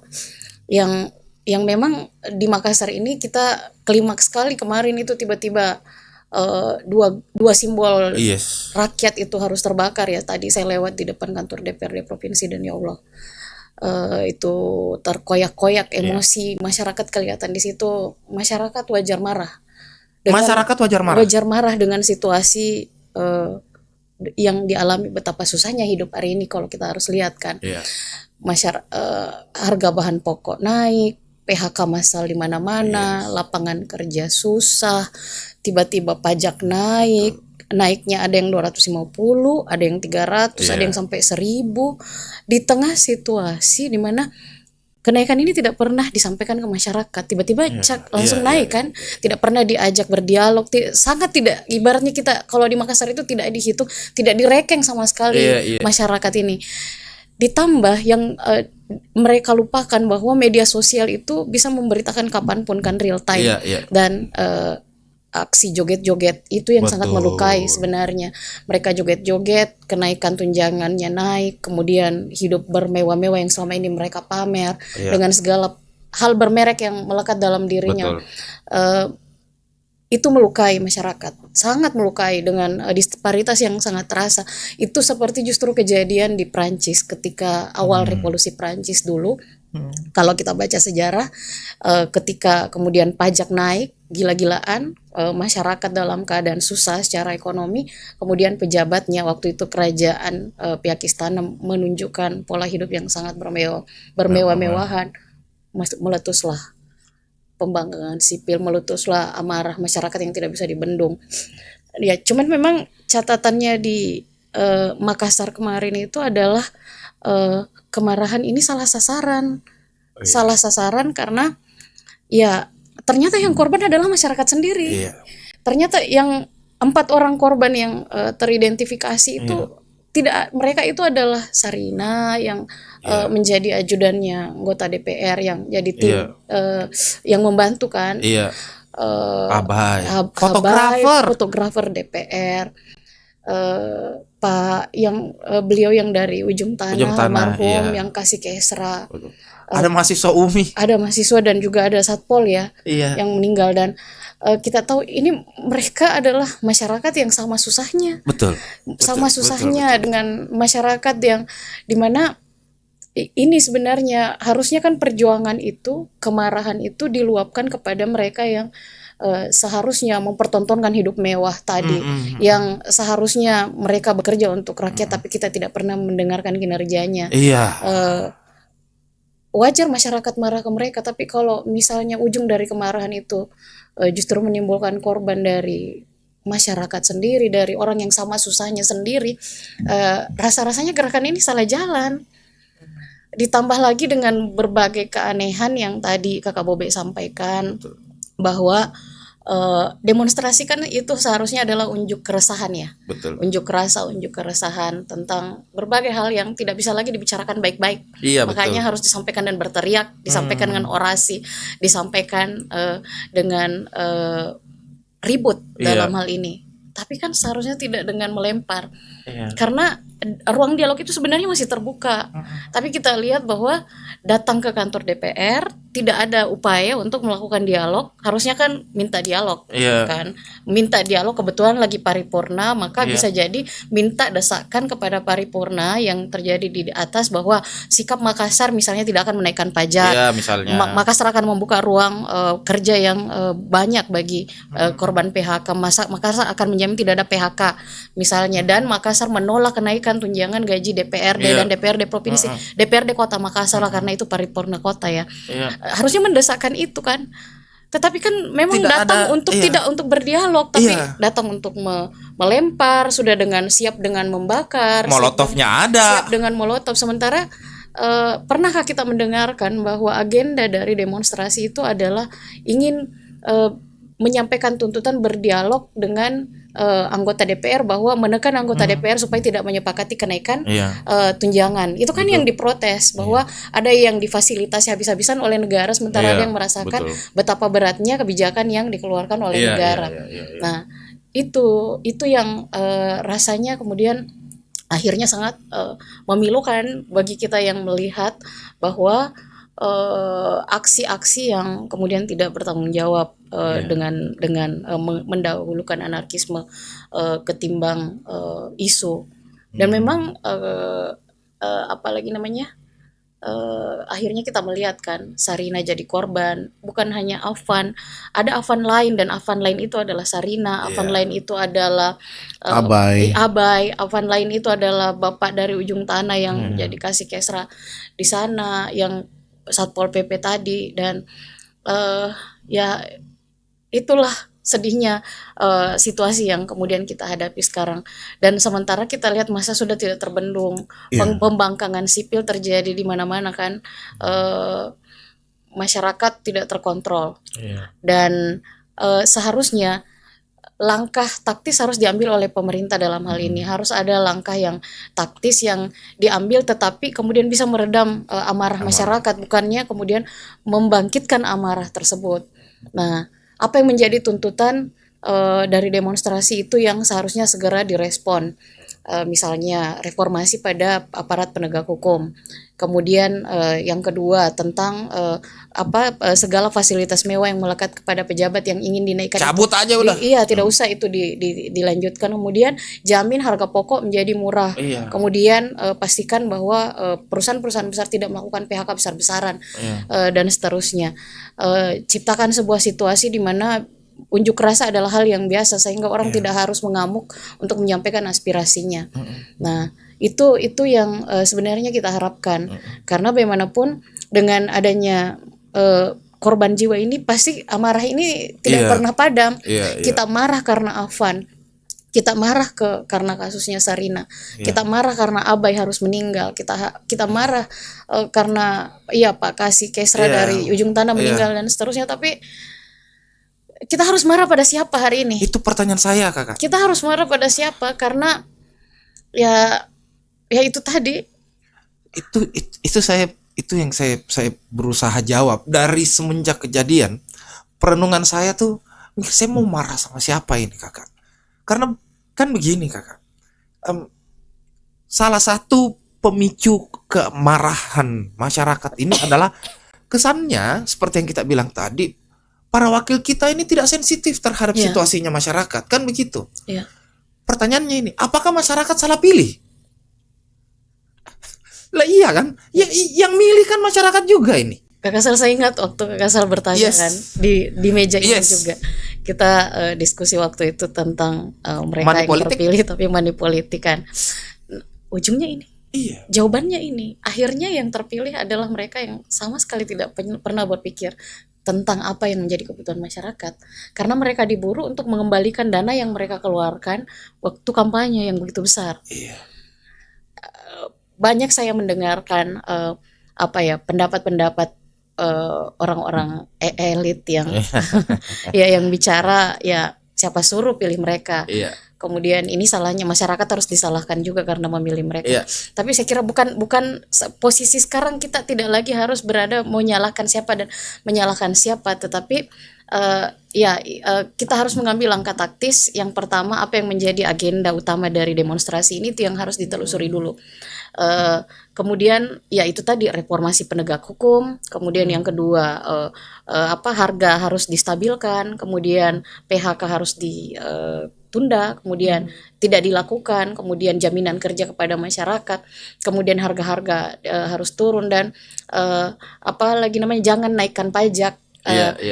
Speaker 3: yang memang di Makassar ini kita klimaks sekali kemarin itu tiba-tiba dua simbol rakyat itu harus terbakar ya. Tadi saya lewat di depan kantor DPRD provinsi dan ya Allah, itu terkoyak-koyak emosi masyarakat, kelihatan di situ masyarakat wajar marah. Wajar marah dengan situasi yang dialami, betapa susahnya hidup hari ini kalau kita harus lihat kan. Harga bahan pokok naik, PHK massal di mana-mana, lapangan kerja susah, tiba-tiba pajak naiknya ada yang 250, ada yang 300, ada yang sampai 1000 di tengah situasi di mana kenaikan ini tidak pernah disampaikan ke masyarakat, tiba-tiba langsung naik kan, tidak pernah diajak berdialog, sangat tidak, ibaratnya kita kalau di Makassar itu tidak dihitung, tidak direkeng sama sekali masyarakat ini. Ditambah yang mereka lupakan bahwa media sosial itu bisa memberitakan kapanpun kan, real time, dan aksi joget-joget itu yang sangat melukai sebenarnya. Mereka joget-joget, kenaikan tunjangannya naik, kemudian hidup bermewah-mewah yang selama ini mereka pamer dengan segala hal bermerek yang melekat dalam dirinya. Itu melukai masyarakat, sangat melukai dengan disparitas yang sangat terasa. Itu seperti justru kejadian di Prancis ketika awal revolusi Prancis dulu. Kalau kita baca sejarah, ketika kemudian pajak naik gila-gilaan, masyarakat dalam keadaan susah secara ekonomi, kemudian pejabatnya waktu itu kerajaan pihak istana menunjukkan pola hidup yang sangat bermewah-mewahan, meletuslah pembangkangan sipil, meletuslah amarah masyarakat yang tidak bisa dibendung. Ya, cuman memang catatannya di Makassar kemarin itu adalah kemarahan ini salah sasaran. Salah sasaran karena ya ternyata yang korban adalah masyarakat sendiri. Ternyata yang 4 orang korban yang teridentifikasi itu tidak, mereka itu adalah Sarina yang menjadi ajudannya anggota DPR, yang jadi tim yang membantu kan.
Speaker 1: Abai,
Speaker 3: fotografer DPR, Pak yang beliau yang dari Ujung Tanah almarhum yang kasih ke Esra.
Speaker 1: Ada mahasiswa UMI.
Speaker 3: Ada mahasiswa dan juga ada satpol yang meninggal, dan kita tahu ini mereka adalah masyarakat yang sama susahnya. Sama susahnya dengan masyarakat yang dimana ini sebenarnya harusnya kan perjuangan itu, kemarahan itu diluapkan kepada mereka yang seharusnya mempertontonkan hidup mewah tadi, yang seharusnya mereka bekerja untuk rakyat, tapi kita tidak pernah mendengarkan kinerjanya. Wajar masyarakat marah ke mereka, tapi kalau misalnya ujung dari kemarahan itu justru menimbulkan korban dari masyarakat sendiri, dari orang yang sama susahnya sendiri, rasa-rasanya gerakan ini salah jalan. Ditambah lagi dengan berbagai keanehan yang tadi Kakak Bobe sampaikan, bahwa demonstrasi kan itu seharusnya adalah unjuk keresahan ya. Unjuk rasa, unjuk keresahan tentang berbagai hal yang tidak bisa lagi dibicarakan baik-baik. Makanya harus disampaikan dan berteriak, disampaikan dengan orasi, disampaikan dengan ribut dalam hal ini. Tapi kan seharusnya tidak dengan melempar. Karena ruang dialog itu sebenarnya masih terbuka. Tapi kita lihat bahwa datang ke kantor DPR tidak ada upaya untuk melakukan dialog. Harusnya kan minta dialog, kan? Minta dialog, kebetulan lagi paripurna, maka bisa jadi minta desakan kepada paripurna yang terjadi di atas bahwa sikap Makassar misalnya tidak akan menaikkan pajak. Makassar akan membuka ruang kerja yang banyak bagi korban PHK. Makassar akan menjamin tidak ada PHK misalnya, dan Makassar menolak kenaikan tunjangan gaji DPRD dan DPRD provinsi, DPRD Kota Makassar lah, karena itu paripurna kota ya. Harusnya mendesakkan itu kan. Tetapi kan memang tidak datang ada, untuk tidak untuk berdialog, tapi datang untuk melempar, sudah dengan siap dengan membakar.
Speaker 1: Molotovnya ada.
Speaker 3: Siap dengan molotov. Sementara pernahkah kita mendengarkan bahwa agenda dari demonstrasi itu adalah ingin menyampaikan tuntutan berdialog dengan anggota DPR, bahwa menekan anggota DPR supaya tidak menyepakati kenaikan tunjangan. Itu kan yang diprotes, bahwa ada yang difasilitasi habis-habisan oleh negara, sementara ada yang merasakan betapa beratnya kebijakan yang dikeluarkan oleh negara. Nah, itu yang rasanya kemudian akhirnya sangat memilukan bagi kita yang melihat bahwa aksi-aksi yang kemudian tidak bertanggung jawab dengan mendahulukan anarkisme ketimbang isu. Dan memang apa lagi namanya, akhirnya kita melihat kan Sarina jadi korban, bukan hanya Afan, ada Afan lain, dan Afan lain itu adalah Sarina, Afan lain itu adalah Abai, Afan lain itu adalah bapak dari ujung tanah yang jadi kasih Kesra di sana, yang Satpol PP tadi. Dan ya itulah sedihnya situasi yang kemudian kita hadapi sekarang. Dan sementara kita lihat masa sudah tidak terbendung, pembangkangan sipil terjadi di mana-mana kan, masyarakat tidak terkontrol. Dan seharusnya langkah taktis harus diambil oleh pemerintah dalam hal ini. Harus ada langkah yang taktis yang diambil tetapi kemudian bisa meredam amarah masyarakat, bukannya kemudian membangkitkan amarah tersebut. Nah, apa yang menjadi tuntutan dari demonstrasi itu yang seharusnya segera direspon, misalnya reformasi pada aparat penegak hukum. Kemudian yang kedua tentang segala fasilitas mewah yang melekat kepada pejabat yang ingin dinaikkan,
Speaker 1: cabut aja udah.
Speaker 3: Iya, tidak usah itu dilanjutkan. Kemudian jamin harga pokok menjadi murah. Kemudian pastikan bahwa perusahaan-perusahaan besar tidak melakukan PHK besar-besaran dan seterusnya. Ciptakan sebuah situasi di mana unjuk rasa adalah hal yang biasa sehingga orang tidak harus mengamuk untuk menyampaikan aspirasinya. Nah, itu yang sebenarnya kita harapkan, karena bagaimanapun dengan adanya korban jiwa ini pasti amarah ini tidak pernah padam. Kita marah karena Afan, kita marah karena kasusnya Sarina, kita marah karena Abai harus meninggal, kita marah karena Pak Kasih Kesra dari ujung tanah meninggal dan seterusnya. Tapi kita harus marah pada siapa hari ini?
Speaker 1: Itu pertanyaan saya, Kakak.
Speaker 3: Kita harus marah pada siapa? Karena ya itu tadi.
Speaker 1: Itu yang saya berusaha jawab dari semenjak kejadian. Perenungan saya tuh, saya mau marah sama siapa ini, Kakak? Karena kan begini, Kakak. Salah satu pemicu kemarahan masyarakat ini adalah kesannya seperti yang kita bilang tadi, para wakil kita ini tidak sensitif terhadap situasinya masyarakat, kan begitu? Pertanyaannya ini, apakah masyarakat salah pilih? Lah iya kan? Yang milih kan masyarakat juga ini.
Speaker 3: Kakak Sal, saya ingat waktu Kakak Sal bertanya kan di meja ini juga kita diskusi waktu itu tentang mereka yang terpilih tapi money politik kan. Ujungnya ini. Jawabannya ini. Akhirnya yang terpilih adalah mereka yang sama sekali tidak pernah berpikir tentang apa yang menjadi kebutuhan masyarakat, karena mereka diburu untuk mengembalikan dana yang mereka keluarkan waktu kampanye yang begitu besar. Banyak saya mendengarkan pendapat-pendapat orang-orang elit yang yang bicara siapa suruh pilih mereka. Kemudian ini salahnya masyarakat, harus disalahkan juga karena memilih mereka. Tapi saya kira bukan posisi sekarang, kita tidak lagi harus berada mau menyalahkan siapa dan menyalahkan siapa, tetapi kita harus mengambil langkah taktis. Yang pertama, apa yang menjadi agenda utama dari demonstrasi ini itu yang harus ditelusuri dulu. Kemudian itu tadi reformasi penegak hukum. Kemudian yang kedua harga harus distabilkan. Kemudian PHK harus ditunda. Kemudian tidak dilakukan. Kemudian jaminan kerja kepada masyarakat. Kemudian harga-harga harus turun dan jangan naikkan pajak.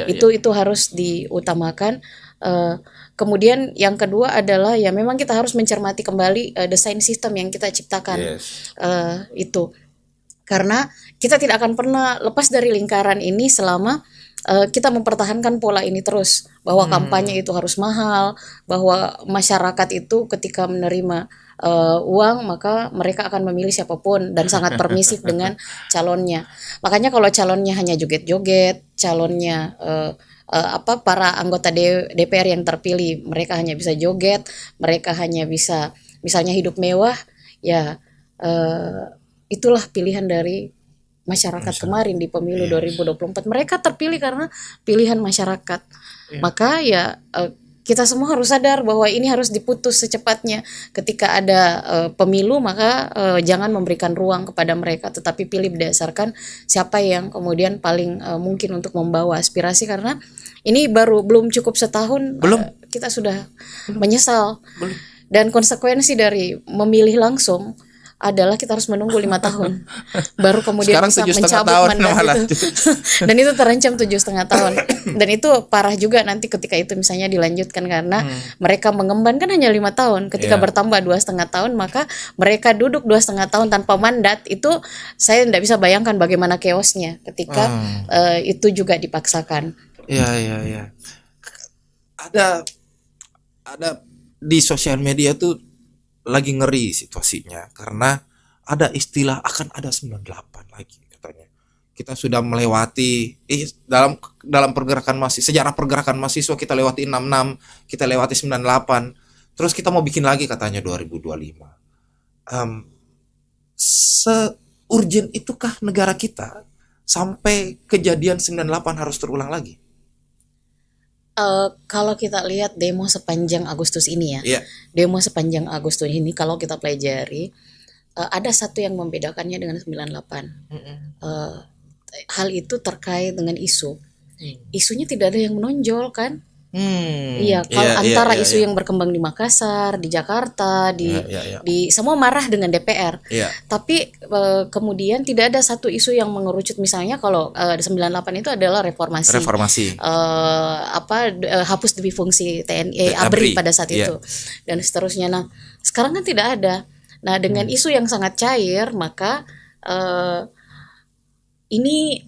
Speaker 3: Itu harus diutamakan. Kemudian yang kedua adalah memang kita harus mencermati kembali desain sistem yang kita ciptakan. Itu karena kita tidak akan pernah lepas dari lingkaran ini selama kita mempertahankan pola ini terus, bahwa kampanye itu harus mahal, bahwa masyarakat itu ketika menerima uang maka mereka akan memilih siapapun dan sangat permisif dengan calonnya. Makanya kalau calonnya hanya joget-joget, calonnya para anggota DPR yang terpilih mereka hanya bisa joget, mereka hanya bisa misalnya hidup mewah, itulah pilihan dari masyarakat kemarin di pemilu 2024. Mereka terpilih karena pilihan masyarakat. Maka kita semua harus sadar bahwa ini harus diputus secepatnya. Ketika ada pemilu, maka jangan memberikan ruang kepada mereka, tetapi pilih berdasarkan siapa yang kemudian paling mungkin untuk membawa aspirasi, karena ini belum cukup setahun kita sudah menyesal. Dan konsekuensi dari memilih langsung adalah kita harus menunggu 5 tahun baru kemudian
Speaker 1: Sekarang
Speaker 3: bisa
Speaker 1: 7,5
Speaker 3: mencabut
Speaker 1: tahun
Speaker 3: mandat itu. Dan itu terancam 7,5 tahun. Dan itu parah juga nanti ketika itu misalnya dilanjutkan, karena mereka mengemban kan hanya 5 tahun. Ketika bertambah 2,5 tahun, maka mereka duduk 2,5 tahun tanpa mandat. Itu saya tidak bisa bayangkan bagaimana chaosnya ketika itu juga dipaksakan.
Speaker 1: Iya. Ada di sosial media tuh lagi ngeri situasinya, karena ada istilah akan ada 98 lagi katanya. Kita sudah melewati dalam pergerakan sejarah pergerakan mahasiswa kita lewati 66, kita lewati 98. Terus kita mau bikin lagi katanya 2025. Se-urgent itukah negara kita sampai kejadian 98 harus terulang lagi?
Speaker 3: Kalau kita lihat demo sepanjang Agustus ini ya, demo sepanjang Agustus ini kalau kita pelajari, ada satu yang membedakannya dengan 98. Hal itu terkait dengan isu. Isunya tidak ada yang menonjol kan? Iya, kalau antara isu yang berkembang di Makassar, di Jakarta, di semua marah dengan DPR. Tapi kemudian tidak ada satu isu yang mengerucut, misalnya kalau 98 itu adalah reformasi. Hapus demi fungsi TNI ABRI pada saat itu. Dan seterusnya. Nah, sekarang kan tidak ada. Nah, dengan isu yang sangat cair, maka ini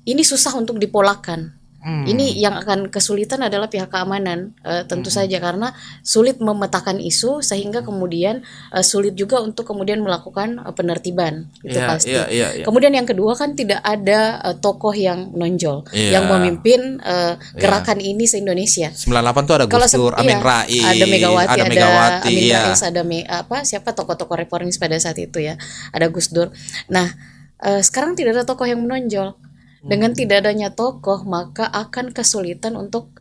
Speaker 3: ini susah untuk dipolakan. Ini yang akan kesulitan adalah pihak keamanan, tentu saja, karena sulit memetakan isu, sehingga kemudian sulit juga untuk kemudian melakukan penertiban, itu pasti. Kemudian yang kedua kan tidak ada tokoh yang menonjol yang memimpin gerakan ini se-Indonesia.
Speaker 1: 98 tuh ada Gus Dur, Amin Rais,
Speaker 3: ada Megawati, ada Amin
Speaker 1: Rais,
Speaker 3: ada siapa tokoh-tokoh reformis pada saat itu ya, ada Gus Dur. Nah, sekarang tidak ada tokoh yang menonjol. Dengan tidak adanya tokoh, maka akan kesulitan untuk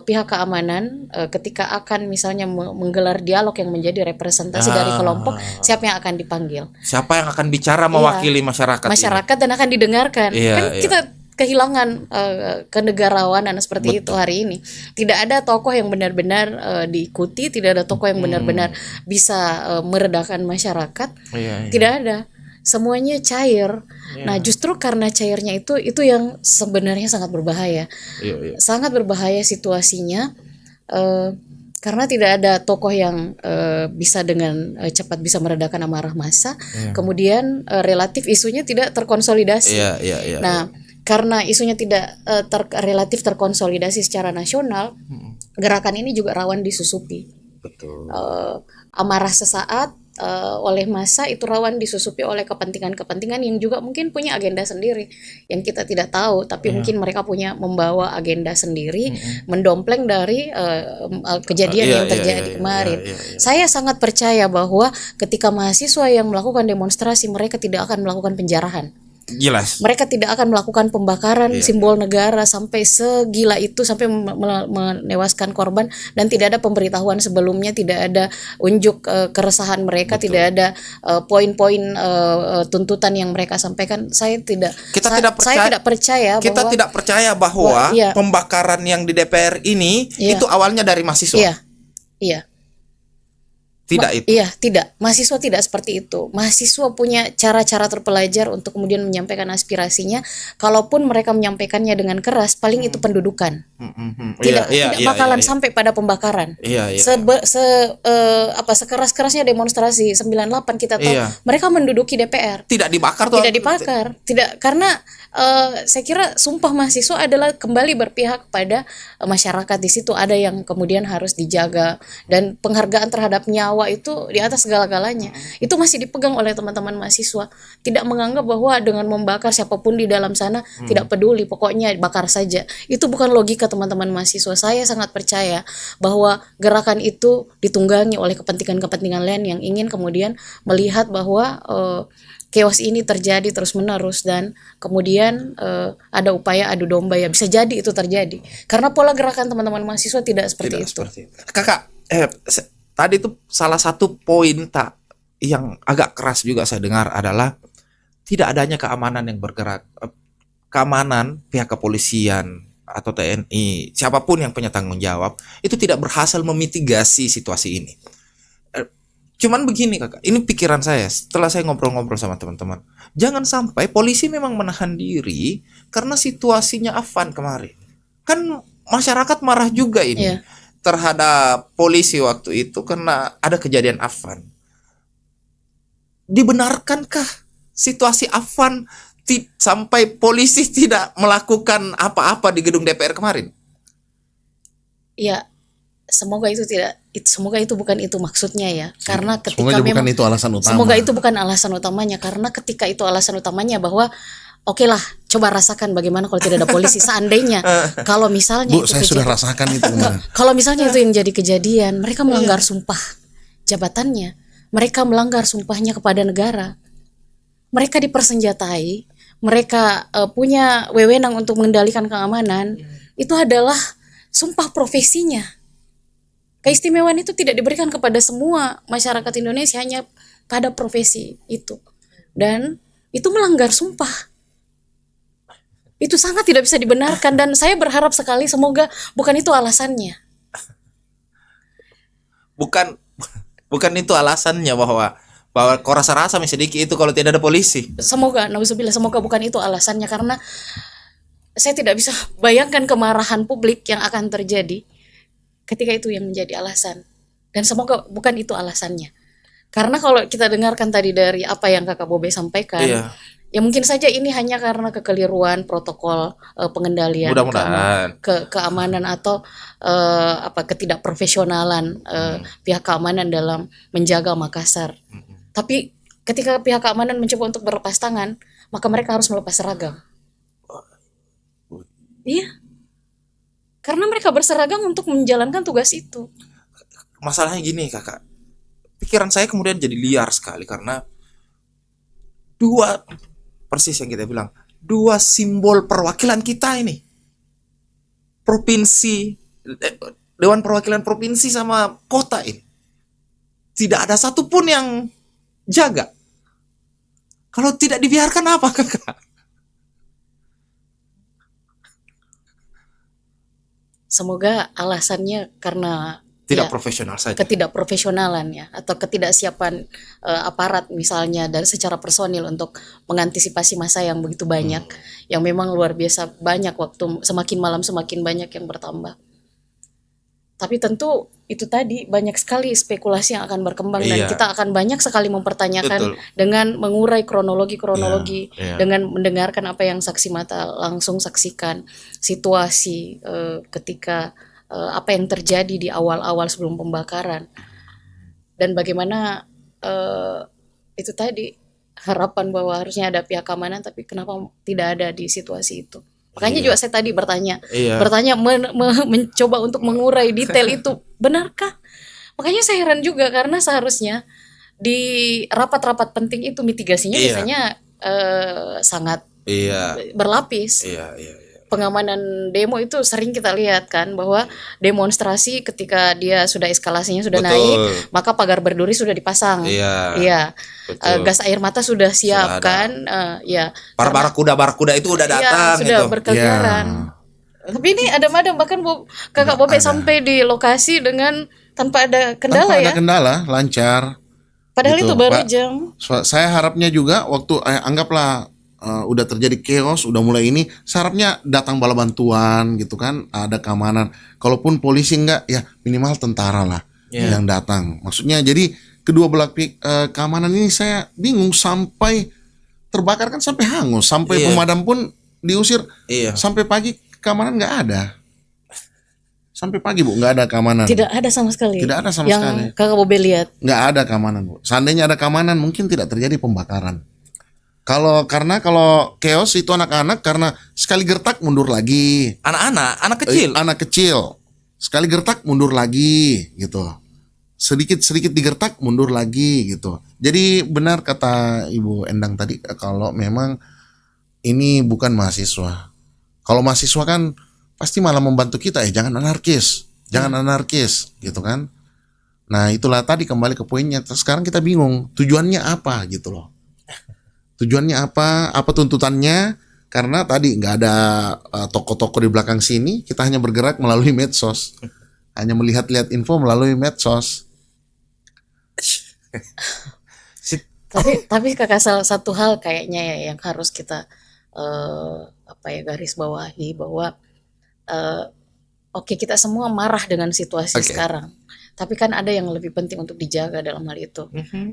Speaker 3: pihak keamanan ketika akan misalnya menggelar dialog yang menjadi representasi dari kelompok, siapa yang akan dipanggil,
Speaker 1: siapa yang akan bicara mewakili masyarakat
Speaker 3: dan akan didengarkan. Kita kehilangan kenegarawanan seperti itu hari ini. Tidak ada tokoh yang benar-benar diikuti, tidak ada tokoh yang benar-benar bisa meredakan masyarakat. Tidak ada. Semuanya cair. Nah, justru karena cairnya itu yang sebenarnya sangat berbahaya. Sangat berbahaya situasinya, karena tidak ada tokoh yang bisa dengan cepat bisa meredakan amarah massa. Kemudian relatif isunya tidak terkonsolidasi. Nah, karena isunya tidak relatif terkonsolidasi secara nasional, gerakan ini juga rawan disusupi.
Speaker 1: Betul.
Speaker 3: Amarah sesaat oleh massa itu rawan disusupi oleh kepentingan-kepentingan yang juga mungkin punya agenda sendiri yang kita tidak tahu, tapi mungkin mereka membawa agenda sendiri, mendompleng dari kejadian yang terjadi kemarin. Saya sangat percaya bahwa ketika mahasiswa yang melakukan demonstrasi, mereka tidak akan melakukan penjarahan.
Speaker 1: Jelas.
Speaker 3: Mereka tidak akan melakukan pembakaran simbol negara sampai segila itu, sampai menewaskan korban, dan tidak ada pemberitahuan sebelumnya, tidak ada unjuk keresahan mereka. Betul. Tidak ada poin-poin tuntutan yang mereka sampaikan. Saya tidak percaya bahwa
Speaker 1: pembakaran yang di DPR ini itu awalnya dari mahasiswa.
Speaker 3: Iya.
Speaker 1: Tidak.
Speaker 3: Tidak. Mahasiswa tidak seperti itu. Mahasiswa punya cara-cara terpelajar untuk kemudian menyampaikan aspirasinya. Kalaupun mereka menyampaikannya dengan keras, paling itu pendudukan. Tidak bakalan sampai pada pembakaran. Sekeras-kerasnya demonstrasi 98 kita tahu, mereka menduduki DPR.
Speaker 1: Tidak dibakar tuh.
Speaker 3: Tidak dibakar. Tidak, karena saya kira sumpah mahasiswa adalah kembali berpihak kepada masyarakat. Di situ ada yang kemudian harus dijaga, dan penghargaan terhadap nyawa itu di atas segala-galanya. Itu masih dipegang oleh teman-teman mahasiswa. Tidak menganggap bahwa dengan membakar siapapun di dalam sana tidak peduli, pokoknya bakar saja. Itu bukan logika teman-teman mahasiswa. Saya sangat percaya bahwa gerakan itu ditunggangi oleh kepentingan-kepentingan lain yang ingin kemudian melihat bahwa chaos ini terjadi terus-menerus dan kemudian ada upaya adu domba, ya bisa jadi itu terjadi karena pola gerakan teman-teman mahasiswa tidak seperti
Speaker 1: Tidak
Speaker 3: itu.
Speaker 1: seperti itu. Kakak, tadi itu salah satu poin yang agak keras juga saya dengar adalah tidak adanya keamanan yang bergerak, keamanan pihak kepolisian atau TNI, siapapun yang punya tanggung jawab itu tidak berhasil memitigasi situasi ini. Cuman begini kakak, ini pikiran saya setelah saya ngobrol-ngobrol sama teman-teman. Jangan sampai polisi memang menahan diri karena situasinya Afan kemarin. Kan masyarakat marah juga ini terhadap polisi waktu itu karena ada kejadian Afan. Dibenarkankah situasi Afan sampai polisi tidak melakukan apa-apa di gedung DPR kemarin?
Speaker 3: Ya, semoga itu bukan itu maksudnya ya. Karena ketika
Speaker 2: bukan itu alasan utama.
Speaker 3: Semoga itu bukan alasan utamanya, karena ketika itu alasan utamanya bahwa oke lah, coba rasakan bagaimana kalau tidak ada polisi. Seandainya kalau misalnya
Speaker 2: Bu, saya sudah rasakan itu.
Speaker 3: Kalau misalnya itu yang jadi kejadian, mereka melanggar sumpah jabatannya. Mereka melanggar sumpahnya kepada negara. Mereka dipersenjatai, mereka punya wewenang untuk mengendalikan keamanan. Itu adalah sumpah profesinya. Keistimewaan itu tidak diberikan kepada semua masyarakat Indonesia, hanya pada profesi itu. Dan itu melanggar sumpah. Itu sangat tidak bisa dibenarkan dan saya berharap sekali semoga bukan itu alasannya.
Speaker 1: Bukan itu alasannya bahwa kok rasa-rasa sedikit itu kalau tidak ada polisi.
Speaker 3: Semoga bukan itu alasannya, karena saya tidak bisa bayangkan kemarahan publik yang akan terjadi ketika itu yang menjadi alasan. Dan semoga bukan itu alasannya. Karena kalau kita dengarkan tadi dari apa yang Kakak Bobe sampaikan, ya mungkin saja ini hanya karena kekeliruan protokol pengendalian keamanan atau ketidakprofesionalan pihak keamanan dalam menjaga Makassar. Tapi ketika pihak keamanan mencoba untuk berlepas tangan, maka mereka harus melepas seragam. Iya. Karena mereka berseragam untuk menjalankan tugas itu.
Speaker 1: Masalahnya gini kakak, pikiran saya kemudian jadi liar sekali karena persis yang kita bilang, dua simbol perwakilan kita ini, provinsi, Dewan Perwakilan Provinsi sama kota ini, tidak ada satupun yang jaga. Kalau tidak dibiarkan apa kakak?
Speaker 3: Semoga alasannya karena
Speaker 1: tidak profesional saja.
Speaker 3: Ketidakprofesionalan ya, atau ketidaksiapan aparat misalnya dari secara personil untuk mengantisipasi masa yang begitu banyak, yang memang luar biasa banyak, waktu semakin malam semakin banyak yang bertambah. Tapi tentu itu tadi banyak sekali spekulasi yang akan berkembang dan kita akan banyak sekali mempertanyakan. Betul. Dengan mengurai kronologi dengan mendengarkan apa yang saksi mata langsung saksikan, situasi ketika apa yang terjadi di awal-awal sebelum pembakaran, dan bagaimana itu tadi harapan bahwa harusnya ada pihak keamanan, tapi kenapa tidak ada di situasi itu. Makanya juga saya tadi bertanya, mencoba untuk mengurai detail itu, benarkah? Makanya saya heran juga karena seharusnya di rapat-rapat penting itu mitigasinya biasanya sangat berlapis. Pengamanan demo itu sering kita lihat kan, bahwa demonstrasi ketika dia sudah eskalasinya sudah naik, maka pagar berduri sudah dipasang. Gas air mata sudah siap kan.
Speaker 1: Para barakuda itu udah datang
Speaker 3: sudah berkeliaran. Tapi ini adem-adem, bahkan Kakak Bobe sampai di lokasi dengan tanpa ada kendala.
Speaker 2: Tanpa ada kendala, lancar.
Speaker 3: Padahal gitu, itu baru jam.
Speaker 2: Saya harapnya juga waktu anggaplah udah terjadi chaos, udah mulai ini, seharapnya datang bala bantuan gitu kan, ada keamanan. Kalaupun polisi enggak, ya minimal tentara lah yang datang. Maksudnya jadi kedua belah keamanan ini saya bingung, sampai terbakar kan, sampai hangus, sampai pemadam pun diusir, sampai pagi keamanan nggak ada. Sampai pagi Bu, nggak ada keamanan.
Speaker 3: Tidak ada sama sekali.
Speaker 2: Tidak ada sama
Speaker 3: yang
Speaker 2: sekali.
Speaker 3: Yang Kakak Bobe lihat.
Speaker 2: Nggak ada keamanan Bu. Seandainya ada keamanan mungkin tidak terjadi pembakaran. Kalau chaos itu anak-anak, karena sekali gertak mundur lagi.
Speaker 1: Anak kecil.
Speaker 2: Anak kecil. Sekali gertak mundur lagi gitu. sedikit digertak mundur lagi gitu. Jadi benar kata Ibu Endang tadi, kalau memang ini bukan mahasiswa. Kalau mahasiswa kan pasti malah membantu kita, jangan anarkis gitu kan. Nah itulah tadi kembali ke poinnya. Sekarang kita bingung tujuannya apa gitu loh. Tujuannya apa tuntutannya? Karena tadi nggak ada toko-toko di belakang sini, kita hanya bergerak melalui medsos, hanya melihat-lihat info melalui medsos.
Speaker 3: Tapi kakak, salah satu hal kayaknya ya yang harus kita garis bawahi bahwa oke, kita semua marah dengan situasi sekarang, tapi kan ada yang lebih penting untuk dijaga dalam hal itu.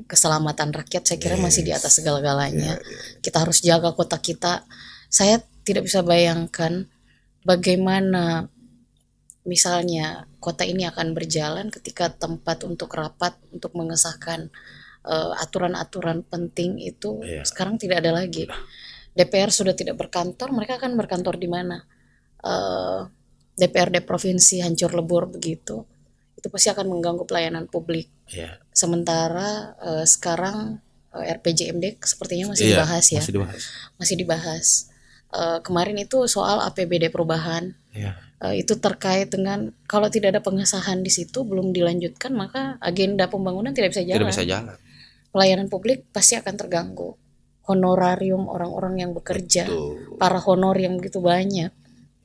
Speaker 3: Keselamatan rakyat saya kira masih di atas segala-galanya. Kita harus jaga kota kita. Saya tidak bisa bayangkan bagaimana misalnya kota ini akan berjalan ketika tempat untuk rapat, untuk mengesahkan aturan-aturan penting itu sekarang tidak ada lagi. DPR sudah tidak berkantor, mereka akan berkantor di mana? DPRD provinsi hancur lebur begitu, itu pasti akan mengganggu pelayanan publik. Sementara sekarang RPJMD sepertinya masih dibahas ya. Masih dibahas. Kemarin itu soal APBD perubahan. Itu terkait dengan kalau tidak ada pengesahan di situ, belum dilanjutkan, maka agenda pembangunan tidak bisa jalan. Pelayanan publik pasti akan terganggu. Honorarium orang-orang yang bekerja, para honor yang begitu banyak,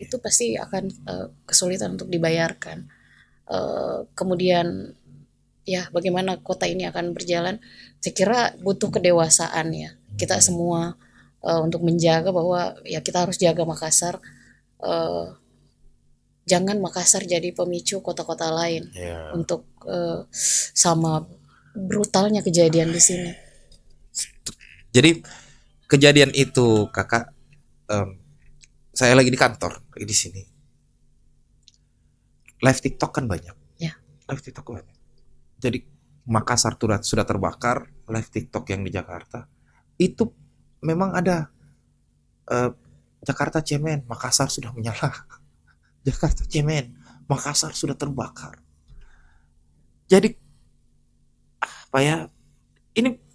Speaker 3: itu pasti akan kesulitan untuk dibayarkan. Kemudian ya bagaimana kota ini akan berjalan, saya kira butuh kedewasaan ya kita semua untuk menjaga bahwa ya kita harus jaga Makassar. Jangan Makassar jadi pemicu kota-kota lain untuk sama brutalnya kejadian di sini.
Speaker 1: Jadi kejadian itu kakak, saya lagi di kantor, lagi di sini. Live TikTok kan banyak. Live TikTok banyak. Jadi Makassar sudah terbakar, live TikTok yang di Jakarta itu memang ada Jakarta cemen, Makassar sudah menyala. Jakarta cemen, Makassar sudah terbakar. Jadi apa ya? Ini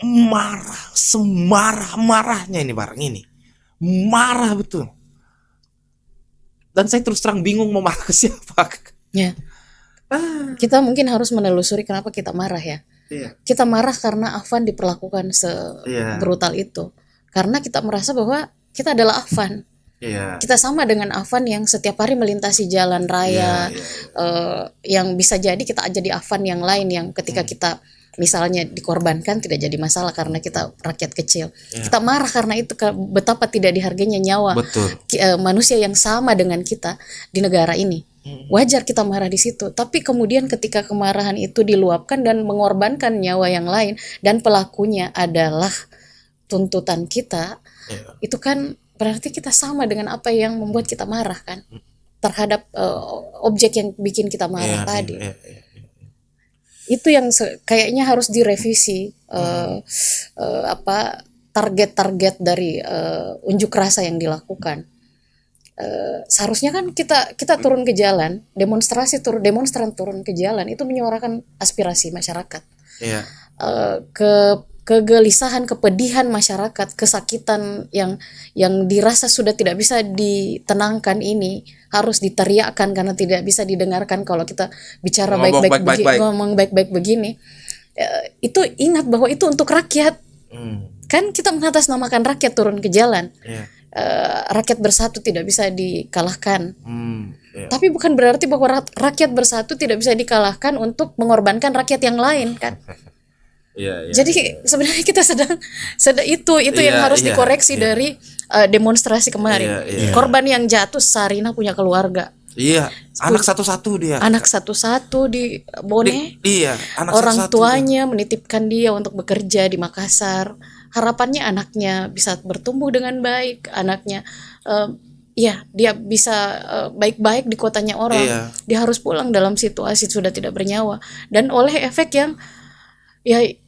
Speaker 1: marah, semarah-marahnya ini barang ini. Marah betul. Dan saya terus terang bingung mau marah ke siapa.
Speaker 3: Kita mungkin harus menelusuri kenapa kita marah ya. Kita marah karena Afan diperlakukan sebrutal itu. Karena kita merasa bahwa kita adalah Afan. Kita sama dengan Afan yang setiap hari melintasi jalan raya, yang bisa jadi kita jadi Afan yang lain yang ketika kita misalnya dikorbankan tidak jadi masalah karena kita rakyat kecil. Kita marah karena itu, betapa tidak dihargainya nyawa manusia yang sama dengan kita di negara ini. Wajar kita marah di situ. Tapi kemudian ketika kemarahan itu diluapkan dan mengorbankan nyawa yang lain dan pelakunya adalah tuntutan kita, itu kan berarti kita sama dengan apa yang membuat kita marah kan terhadap objek yang bikin kita marah tadi. Itu yang kayaknya harus direvisi target-target dari unjuk rasa yang dilakukan. Seharusnya kan kita turun ke jalan, demonstran turun ke jalan itu menyuarakan aspirasi masyarakat. Kegelisahan, kepedihan masyarakat, kesakitan yang dirasa sudah tidak bisa ditenangkan ini harus diteriakkan karena tidak bisa didengarkan kalau kita bicara ngomong baik-baik begini. Itu ingat bahwa itu untuk rakyat. Kan kita mengatasnamakan rakyat turun ke jalan. Rakyat bersatu tidak bisa dikalahkan. Tapi bukan berarti bahwa rakyat bersatu tidak bisa dikalahkan untuk mengorbankan rakyat yang lain kan. Jadi sebenarnya kita sedang itu yang harus dikoreksi dari demonstrasi kemarin. Korban yang jatuh Sarina punya keluarga.
Speaker 1: Anak satu-satu dia.
Speaker 3: Anak satu-satu di Bone. Orang tuanya menitipkan dia untuk bekerja di Makassar. Harapannya anaknya bisa bertumbuh dengan baik, anaknya dia bisa baik-baik di kotanya orang. Dia harus pulang dalam situasi sudah tidak bernyawa dan oleh efek yang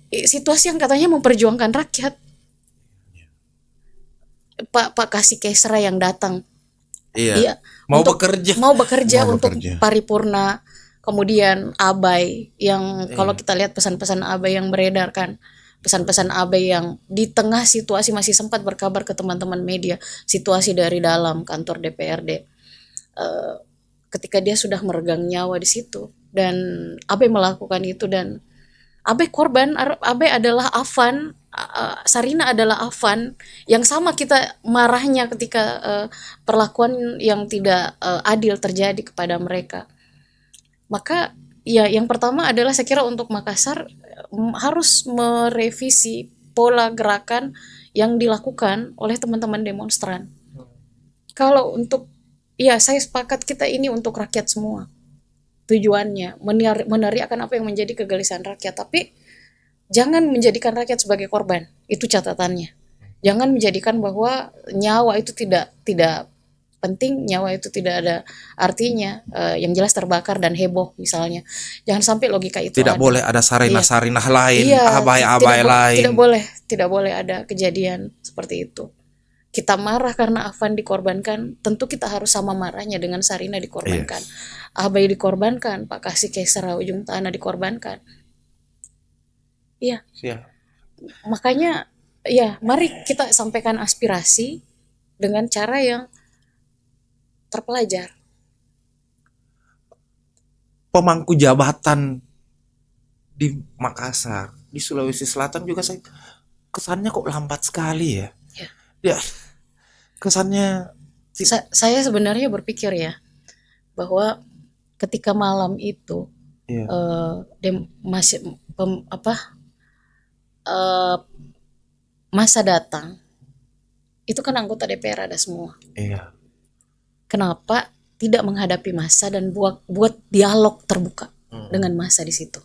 Speaker 3: situasi yang katanya memperjuangkan rakyat. Pak Kasih Kesra yang datang,
Speaker 1: mau bekerja
Speaker 3: untuk paripurna kemudian abai yang kalau kita lihat pesan-pesan abai yang beredar kan, pesan-pesan abai yang di tengah situasi masih sempat berkabar ke teman-teman media, situasi dari dalam kantor DPRD, ketika dia sudah meregang nyawa di situ dan abai melakukan itu, dan abai korban, abai adalah Afan, Sarina adalah Afan yang sama kita marahnya ketika perlakuan yang tidak adil terjadi kepada mereka. Maka ya yang pertama adalah saya kira untuk Makassar harus merevisi pola gerakan yang dilakukan oleh teman-teman demonstran. Kalau untuk, ya saya sepakat kita ini untuk rakyat semua. Tujuannya meneriakkan apa yang menjadi kegelisahan rakyat, tapi jangan menjadikan rakyat sebagai korban. Itu catatannya. Jangan menjadikan bahwa nyawa itu tidak penting, nyawa itu tidak ada artinya, yang jelas terbakar dan heboh misalnya. Jangan sampai logika itu
Speaker 1: tidak
Speaker 3: ada.
Speaker 1: boleh ada sarinah-sarinah lain,
Speaker 3: Iya,
Speaker 1: abai-abai lain.
Speaker 3: Tidak boleh ada kejadian seperti itu. Kita marah karena Afan dikorbankan, tentu kita harus sama marahnya dengan Sarina dikorbankan. Abai dikorbankan, Pak Kasih Kesera Ujung Tanah dikorbankan. Iya. Makanya ya mari kita sampaikan aspirasi dengan cara yang terpelajar.
Speaker 1: Pemangku jabatan di Makassar, di Sulawesi Selatan juga saya kesannya kok lambat sekali ya. Ya, kesannya
Speaker 3: saya sebenarnya berpikir ya bahwa ketika malam itu masa datang itu kan anggota DPR ada semua.
Speaker 1: Iya.
Speaker 3: Kenapa tidak menghadapi massa dan buat dialog terbuka dengan massa di situ?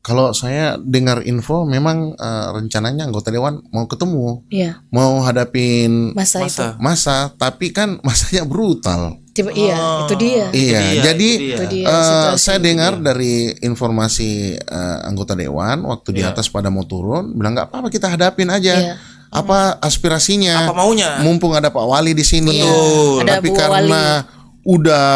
Speaker 2: Kalau saya dengar info memang rencananya anggota dewan mau ketemu, mau hadapin massa, tapi kan masanya brutal.
Speaker 3: Itu dia.
Speaker 2: Jadi saya dengar dari informasi anggota dewan waktu di atas pada mau turun, bilang nggak apa-apa kita hadapin aja. Apa aspirasinya?
Speaker 1: Apa maunya?
Speaker 2: Mumpung ada Pak Wali di sini.
Speaker 1: Betul.
Speaker 2: Tapi karena udah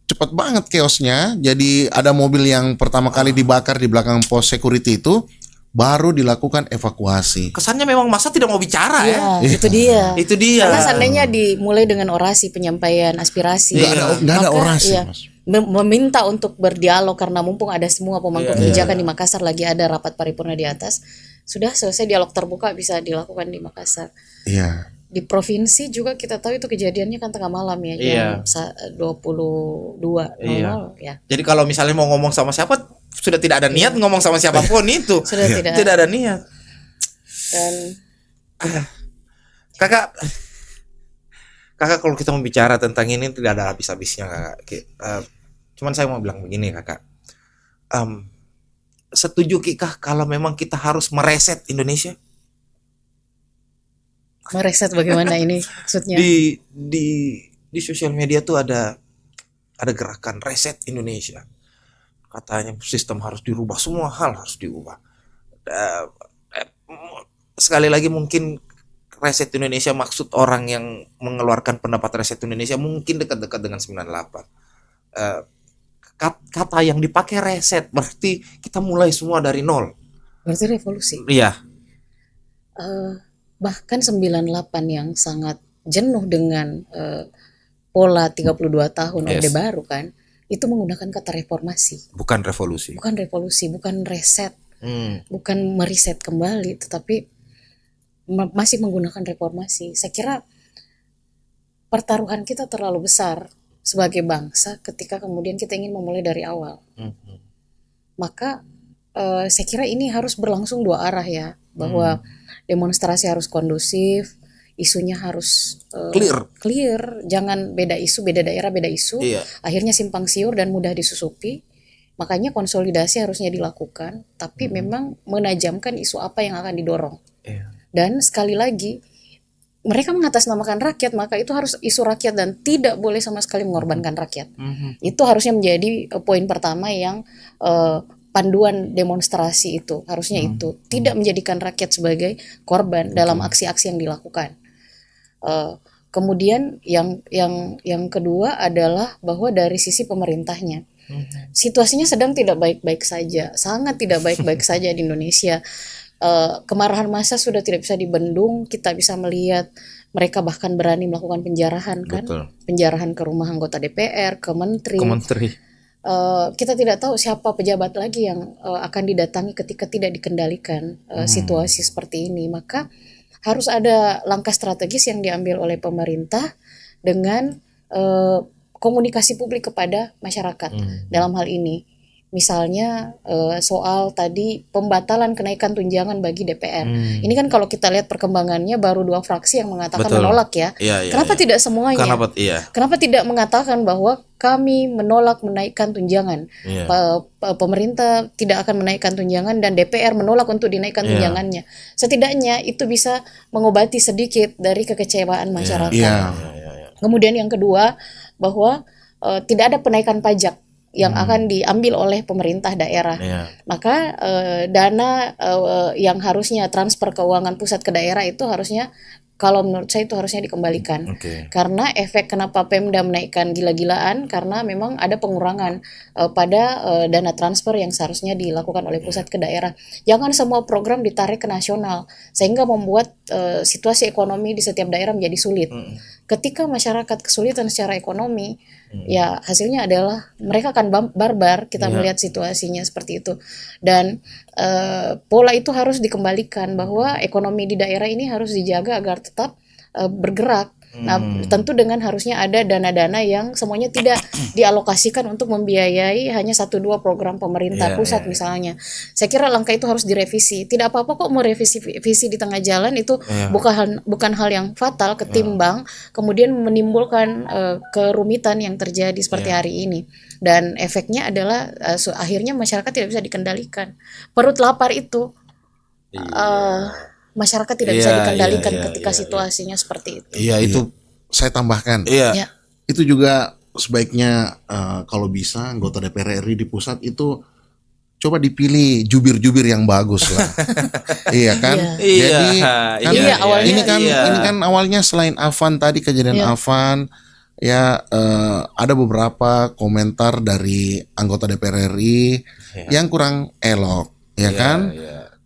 Speaker 2: cepat banget chaosnya, jadi ada mobil yang pertama kali dibakar di belakang pos security itu, baru dilakukan evakuasi.
Speaker 1: Kesannya memang masa tidak mau bicara ya.
Speaker 3: Itu dia.
Speaker 1: Itu dia.
Speaker 3: Karena seandainya dimulai dengan orasi penyampaian aspirasi,
Speaker 2: nggak ada orasi, Mas.
Speaker 3: Meminta untuk berdialog karena mumpung ada semua pemangku kebijakan di Makassar, lagi ada rapat paripurna di atas, sudah selesai dialog terbuka bisa dilakukan di Makassar.
Speaker 2: Iya.
Speaker 3: Di provinsi juga kita tahu itu kejadiannya kan tengah malam ya, jam 22.00 ya.
Speaker 1: Jadi kalau misalnya mau ngomong sama siapa, sudah tidak ada niat ngomong sama siapapun itu.
Speaker 3: Sudah
Speaker 1: tidak ada niat.
Speaker 3: Dan
Speaker 1: kakak kalau kita membicara tentang ini tidak ada habis-habisnya kakak. Cuman saya mau bilang begini kakak. Setuju kah kalau memang kita harus mereset Indonesia?
Speaker 3: Mereset bagaimana ini maksudnya?
Speaker 1: Di sosial media tuh ada gerakan reset Indonesia. Katanya sistem harus dirubah, semua hal harus diubah. Sekali lagi mungkin reset Indonesia, maksud orang yang mengeluarkan pendapat reset Indonesia mungkin dekat-dekat dengan 98. Kata yang dipakai reset berarti kita mulai semua dari nol.
Speaker 3: Berarti revolusi.
Speaker 1: Iya.
Speaker 3: Bahkan 98 yang sangat jenuh dengan pola 32 tahun Orde Baru kan, itu menggunakan kata reformasi.
Speaker 1: Bukan revolusi.
Speaker 3: Bukan revolusi, bukan reset. Bukan meriset kembali, tetapi masih menggunakan reformasi. Saya kira pertaruhan kita terlalu besar sebagai bangsa ketika kemudian kita ingin memulai dari awal. Maka saya kira ini harus berlangsung dua arah ya, bahwa demonstrasi harus kondusif, isunya harus clear, jangan beda isu, beda daerah beda isu, akhirnya simpang siur dan mudah disusupi. Makanya konsolidasi harusnya dilakukan, tapi memang menajamkan isu apa yang akan didorong. Dan sekali lagi, mereka mengatasnamakan rakyat, maka itu harus isu rakyat dan tidak boleh sama sekali mengorbankan rakyat. Itu harusnya menjadi poin pertama yang panduan demonstrasi itu, harusnya itu tidak menjadikan rakyat sebagai korban dalam aksi-aksi yang dilakukan. Kemudian yang kedua adalah bahwa dari sisi pemerintahnya, situasinya sedang tidak baik-baik saja, sangat tidak baik-baik saja di Indonesia. Kemarahan massa sudah tidak bisa dibendung. Kita bisa melihat mereka bahkan berani melakukan penjarahan kan, penjarahan ke rumah anggota DPR, ke menteri. Kita tidak tahu siapa pejabat lagi yang akan didatangi ketika tidak dikendalikan situasi seperti ini. Maka harus ada langkah strategis yang diambil oleh pemerintah dengan komunikasi publik kepada masyarakat dalam hal ini. Misalnya soal tadi pembatalan kenaikan tunjangan bagi DPR. Ini kan kalau kita lihat perkembangannya baru 2 fraksi yang mengatakan menolak ya. Kenapa tidak semuanya? Kenapa tidak mengatakan bahwa kami menolak menaikkan tunjangan? Pemerintah tidak akan menaikkan tunjangan dan DPR menolak untuk dinaikkan tunjangannya. Setidaknya itu bisa mengobati sedikit dari kekecewaan masyarakat. Kemudian yang kedua, bahwa tidak ada penaikan pajak yang akan diambil oleh pemerintah daerah. Maka dana yang harusnya transfer keuangan pusat ke daerah itu harusnya, kalau menurut saya itu harusnya dikembalikan. Karena efek kenapa Pemda menaikkan gila-gilaan, karena memang ada pengurangan pada dana transfer yang seharusnya dilakukan oleh pusat ke daerah. Jangan semua program ditarik ke nasional sehingga membuat situasi ekonomi di setiap daerah menjadi sulit. Ketika masyarakat kesulitan secara ekonomi, ya hasilnya adalah mereka akan barbar. Kita melihat situasinya seperti itu. Dan pola itu harus dikembalikan, bahwa ekonomi di daerah ini harus dijaga agar tetap bergerak. Nah, tentu dengan harusnya ada dana-dana yang semuanya tidak dialokasikan untuk membiayai hanya 1-2 program pemerintah pusat misalnya. Saya kira langkah itu harus direvisi. Tidak apa-apa kok merevisi visi di tengah jalan, itu bukan hal yang fatal, ketimbang kemudian menimbulkan kerumitan yang terjadi seperti hari ini. Dan efeknya adalah akhirnya masyarakat tidak bisa dikendalikan. Perut lapar itu masyarakat tidak bisa dikendalikan ketika situasinya seperti itu.
Speaker 2: Itu saya tambahkan. Itu juga sebaiknya kalau bisa anggota DPR RI di pusat itu coba dipilih jubir-jubir yang bagus lah. Iya kan? Jadi ini kan awalnya selain Afan tadi, kejadian Afan ada beberapa komentar dari anggota DPR RI yang kurang elok, kan?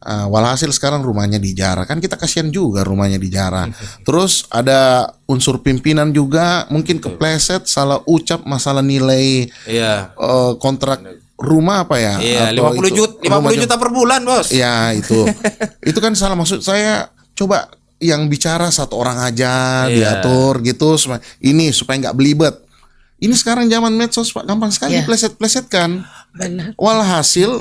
Speaker 2: Walhasil sekarang rumahnya dijarah, kan kita kasihan juga rumahnya dijarah. Terus ada unsur pimpinan juga mungkin kepleset, salah ucap masalah nilai kontrak rumah apa ya?
Speaker 1: 50 juta per bulan, Bos.
Speaker 2: Ya itu kan salah. Maksud saya coba yang bicara satu orang aja diatur gitu, ini supaya nggak belibet. Ini sekarang zaman medsos Pak, gampang sekali pleset-plesetkan. Walhasil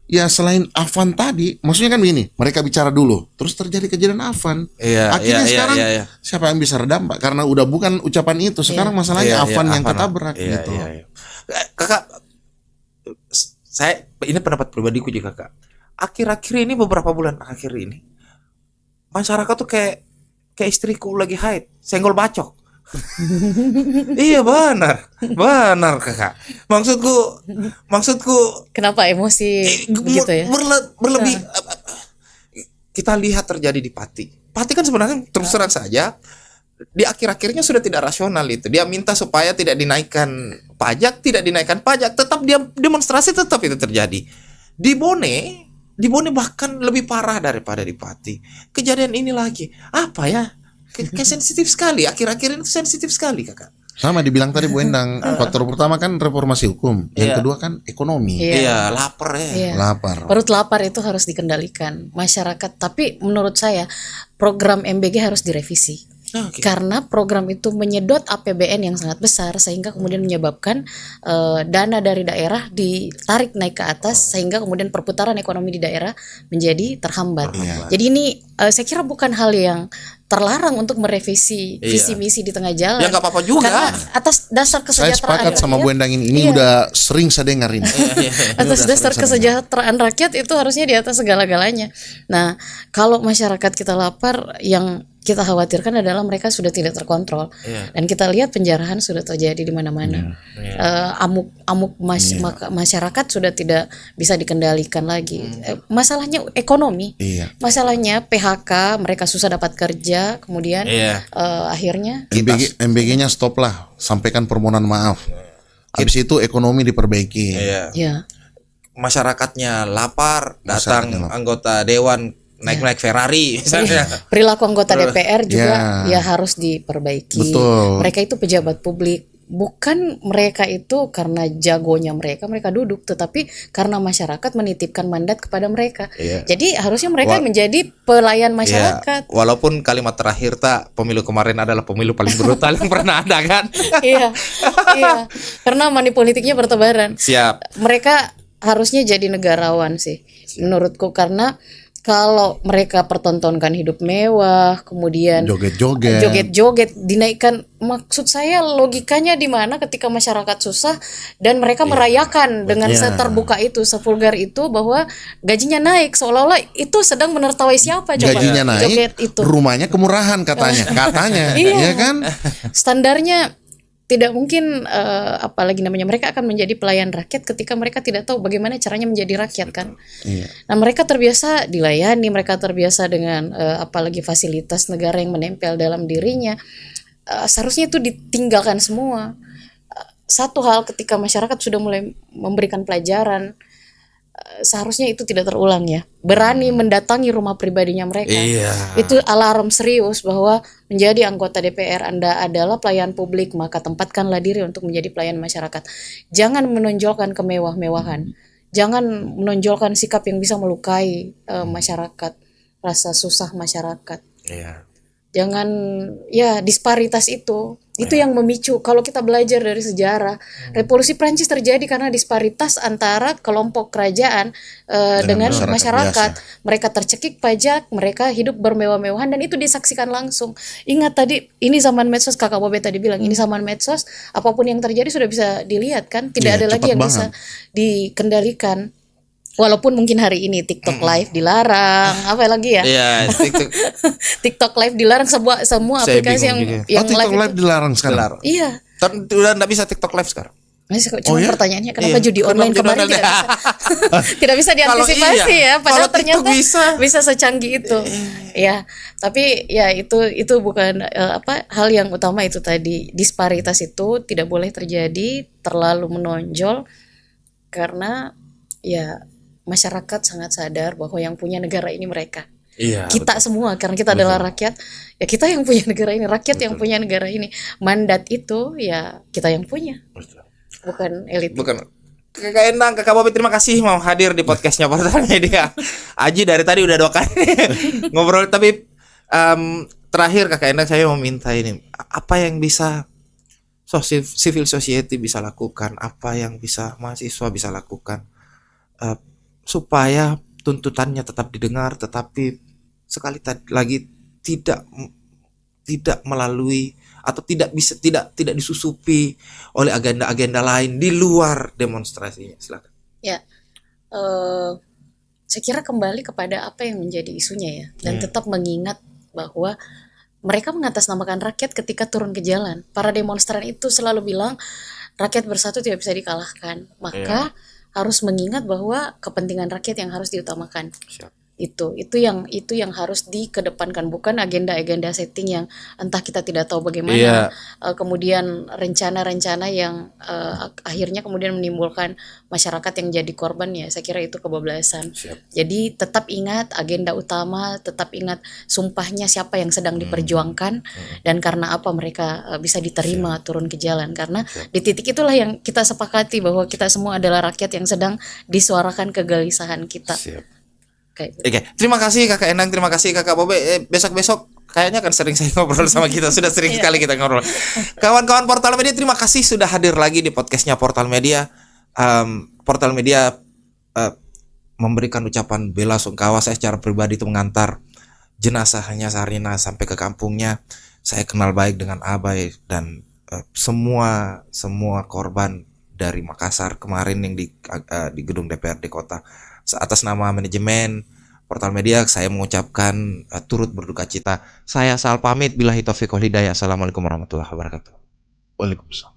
Speaker 2: ya selain Afan tadi, maksudnya kan begini, mereka bicara dulu, terus terjadi kejadian Afan. Akhirnya sekarang siapa yang bisa redam Pak? Karena udah bukan ucapan itu, sekarang masalahnya Afan yang ketabrak gitu.
Speaker 1: Kakak, saya ini pendapat pribadiku juga, Kak. Akhir-akhir ini, beberapa bulan akhir ini, masyarakat tuh kayak istriku lagi haid, senggol bacok. Iya benar Kakak. Maksudku
Speaker 3: kenapa emosi begitu ya?
Speaker 1: Berlebih. Kita lihat terjadi di Pati kan sebenarnya terus terang saja di akhir-akhirnya sudah tidak rasional itu. Dia minta supaya tidak dinaikkan pajak, tetap dia demonstrasi, tetap itu terjadi. Di Bone bahkan lebih parah daripada di Pati. Kejadian ini lagi apa ya? Kayak sensitif sekali, akhir-akhir ini sensitif sekali, Kakak.
Speaker 2: Sama dibilang tadi Bu Endang, faktor pertama kan reformasi hukum, yang kedua kan ekonomi.
Speaker 1: Lapar ya.
Speaker 2: Lapar.
Speaker 3: Perut lapar itu harus dikendalikan masyarakat. Tapi menurut saya program MBG harus direvisi. Karena program itu menyedot APBN yang sangat besar, sehingga kemudian menyebabkan dana dari daerah ditarik naik ke atas, sehingga kemudian perputaran ekonomi di daerah menjadi terhambat. Jadi ini saya kira bukan hal yang terlarang untuk merevisi visi misi di tengah jalan.
Speaker 1: Ya nggak apa-apa juga.
Speaker 3: Karena atas dasar kesejahteraan.
Speaker 2: Saya sepakat sama Bu Endang ini udah sering saya dengar ini.
Speaker 3: Atas dasar kesejahteraan rakyat itu harusnya di atas segala-galanya. Nah, kalau masyarakat kita lapar, yang kita khawatirkan adalah mereka sudah tidak terkontrol. Dan kita lihat penjarahan sudah terjadi di mana-mana. Amuk masyarakat sudah tidak bisa dikendalikan lagi. Masalahnya ekonomi. Masalahnya PHK, mereka susah dapat kerja, kemudian akhirnya
Speaker 2: MBG-nya stop lah, sampaikan permohonan maaf. Habis itu ekonomi diperbaiki.
Speaker 1: Masyarakatnya lapar, datang anggota dewan naik Ferrari misalnya.
Speaker 3: Perilaku anggota DPR juga ya harus diperbaiki.
Speaker 2: Betul.
Speaker 3: Mereka itu pejabat publik, bukan mereka itu karena jagonya mereka duduk, tetapi karena masyarakat menitipkan mandat kepada mereka. Jadi harusnya mereka menjadi pelayan masyarakat.
Speaker 1: Walaupun kalimat terakhir pemilu kemarin adalah pemilu paling brutal yang pernah ada kan.
Speaker 3: Iya. Karena money politiknya bertebaran.
Speaker 1: Siap.
Speaker 3: Mereka harusnya jadi negarawan sih menurutku, karena kalau mereka pertontonkan hidup mewah, kemudian joget-joget, dinaikkan, maksud saya logikanya di mana ketika masyarakat susah dan mereka merayakan dengan seterbuka itu, sevulgar itu, bahwa gajinya naik, seolah-olah itu sedang menertawai siapa coba.
Speaker 2: Gajinya naik,
Speaker 3: joget itu.
Speaker 2: Rumahnya kemurahan katanya, ya kan?
Speaker 3: Standarnya tidak mungkin, apalagi namanya mereka akan menjadi pelayan rakyat ketika mereka tidak tahu bagaimana caranya menjadi rakyat kan. Nah, mereka terbiasa dilayani, mereka terbiasa dengan apalagi fasilitas negara yang menempel dalam dirinya. Seharusnya itu ditinggalkan semua. Satu hal, ketika masyarakat sudah mulai memberikan pelajaran, seharusnya itu tidak terulang ya. Berani mendatangi rumah pribadinya mereka. Itu alarm serius bahwa menjadi anggota DPR Anda adalah pelayan publik, maka tempatkanlah diri untuk menjadi pelayan masyarakat. Jangan menonjolkan kemewah-mewahan. Jangan menonjolkan sikap yang bisa melukai masyarakat, rasa susah masyarakat. Jangan disparitas itu yang memicu. Kalau kita belajar dari sejarah, revolusi Prancis terjadi karena disparitas antara kelompok kerajaan dengan masyarakat. Mereka tercekik pajak, mereka hidup bermewah-mewahan, dan itu disaksikan langsung. Ingat tadi, ini zaman medsos, Kakak Bobe tadi bilang, ini zaman medsos, apapun yang terjadi sudah bisa dilihat kan, tidak ada lagi yang bisa dikendalikan. Walaupun mungkin hari ini TikTok Live dilarang, apa lagi ya? TikTok Live dilarang, semua aplikasi yang
Speaker 2: TikTok
Speaker 3: live
Speaker 2: Live dilarang sekarang.
Speaker 3: Iya.
Speaker 1: Udah nggak bisa TikTok Live sekarang.
Speaker 3: Cuma pertanyaannya kenapa judi online kemarin tidak bisa diantisipasi ya? Padahal ternyata bisa secanggih itu. Ya, tapi ya itu bukan hal yang utama. Itu tadi, disparitas itu tidak boleh terjadi terlalu menonjol, karena ya masyarakat sangat sadar bahwa yang punya negara ini mereka. Kita semua, karena kita adalah rakyat. Ya kita yang punya negara ini, rakyat yang punya negara ini. Mandat itu ya kita yang punya. Bukan elit.
Speaker 1: Bukan. Kakak Endang, Kakak Bobi, terima kasih mau hadir di podcastnya Portal Media. Aji dari tadi udah 2 kali ngobrol, tapi terakhir Kakak Endang, saya mau minta ini, apa yang bisa civil society bisa lakukan, apa yang bisa mahasiswa bisa lakukan supaya tuntutannya tetap didengar, tetapi sekali lagi tidak melalui atau tidak disusupi oleh agenda-agenda lain di luar demonstrasinya. Silakan.
Speaker 3: Ya, saya kira kembali kepada apa yang menjadi isunya ya, dan tetap mengingat bahwa mereka mengatasnamakan rakyat ketika turun ke jalan. Para demonstran itu selalu bilang rakyat bersatu tidak bisa dikalahkan. Maka harus mengingat bahwa kepentingan rakyat yang harus diutamakan. Itu yang harus dikedepankan, bukan agenda-agenda setting yang entah kita tidak tahu bagaimana. Kemudian rencana-rencana yang akhirnya kemudian menimbulkan masyarakat yang jadi korban, ya saya kira itu kebablasan. Jadi tetap ingat agenda utama, tetap ingat sumpahnya siapa yang sedang diperjuangkan, dan karena apa mereka bisa diterima turun ke jalan, karena di titik itulah yang kita sepakati bahwa kita semua adalah rakyat yang sedang disuarakan kegelisahan kita.
Speaker 1: Oke, terima kasih Kakak Endang, terima kasih Kakak Bobe. Besok-besok kayaknya akan sering saya ngobrol sama kita. Sudah sering sekali kita ngobrol. Kawan-kawan Portal Media, terima kasih sudah hadir lagi di podcastnya Portal Media. Portal Media memberikan ucapan bela sungkawa. Saya secara pribadi itu mengantar jenazahnya Sarina sampai ke kampungnya. Saya kenal baik dengan Abai dan semua korban dari Makassar kemarin yang di gedung DPRD kota. Atas nama manajemen, Portal Media, saya mengucapkan turut berduka cita. Saya Sal pamit, billahi taufiq wal hidayah. Assalamualaikum warahmatullahi wabarakatuh.
Speaker 2: Waalaikumsalam.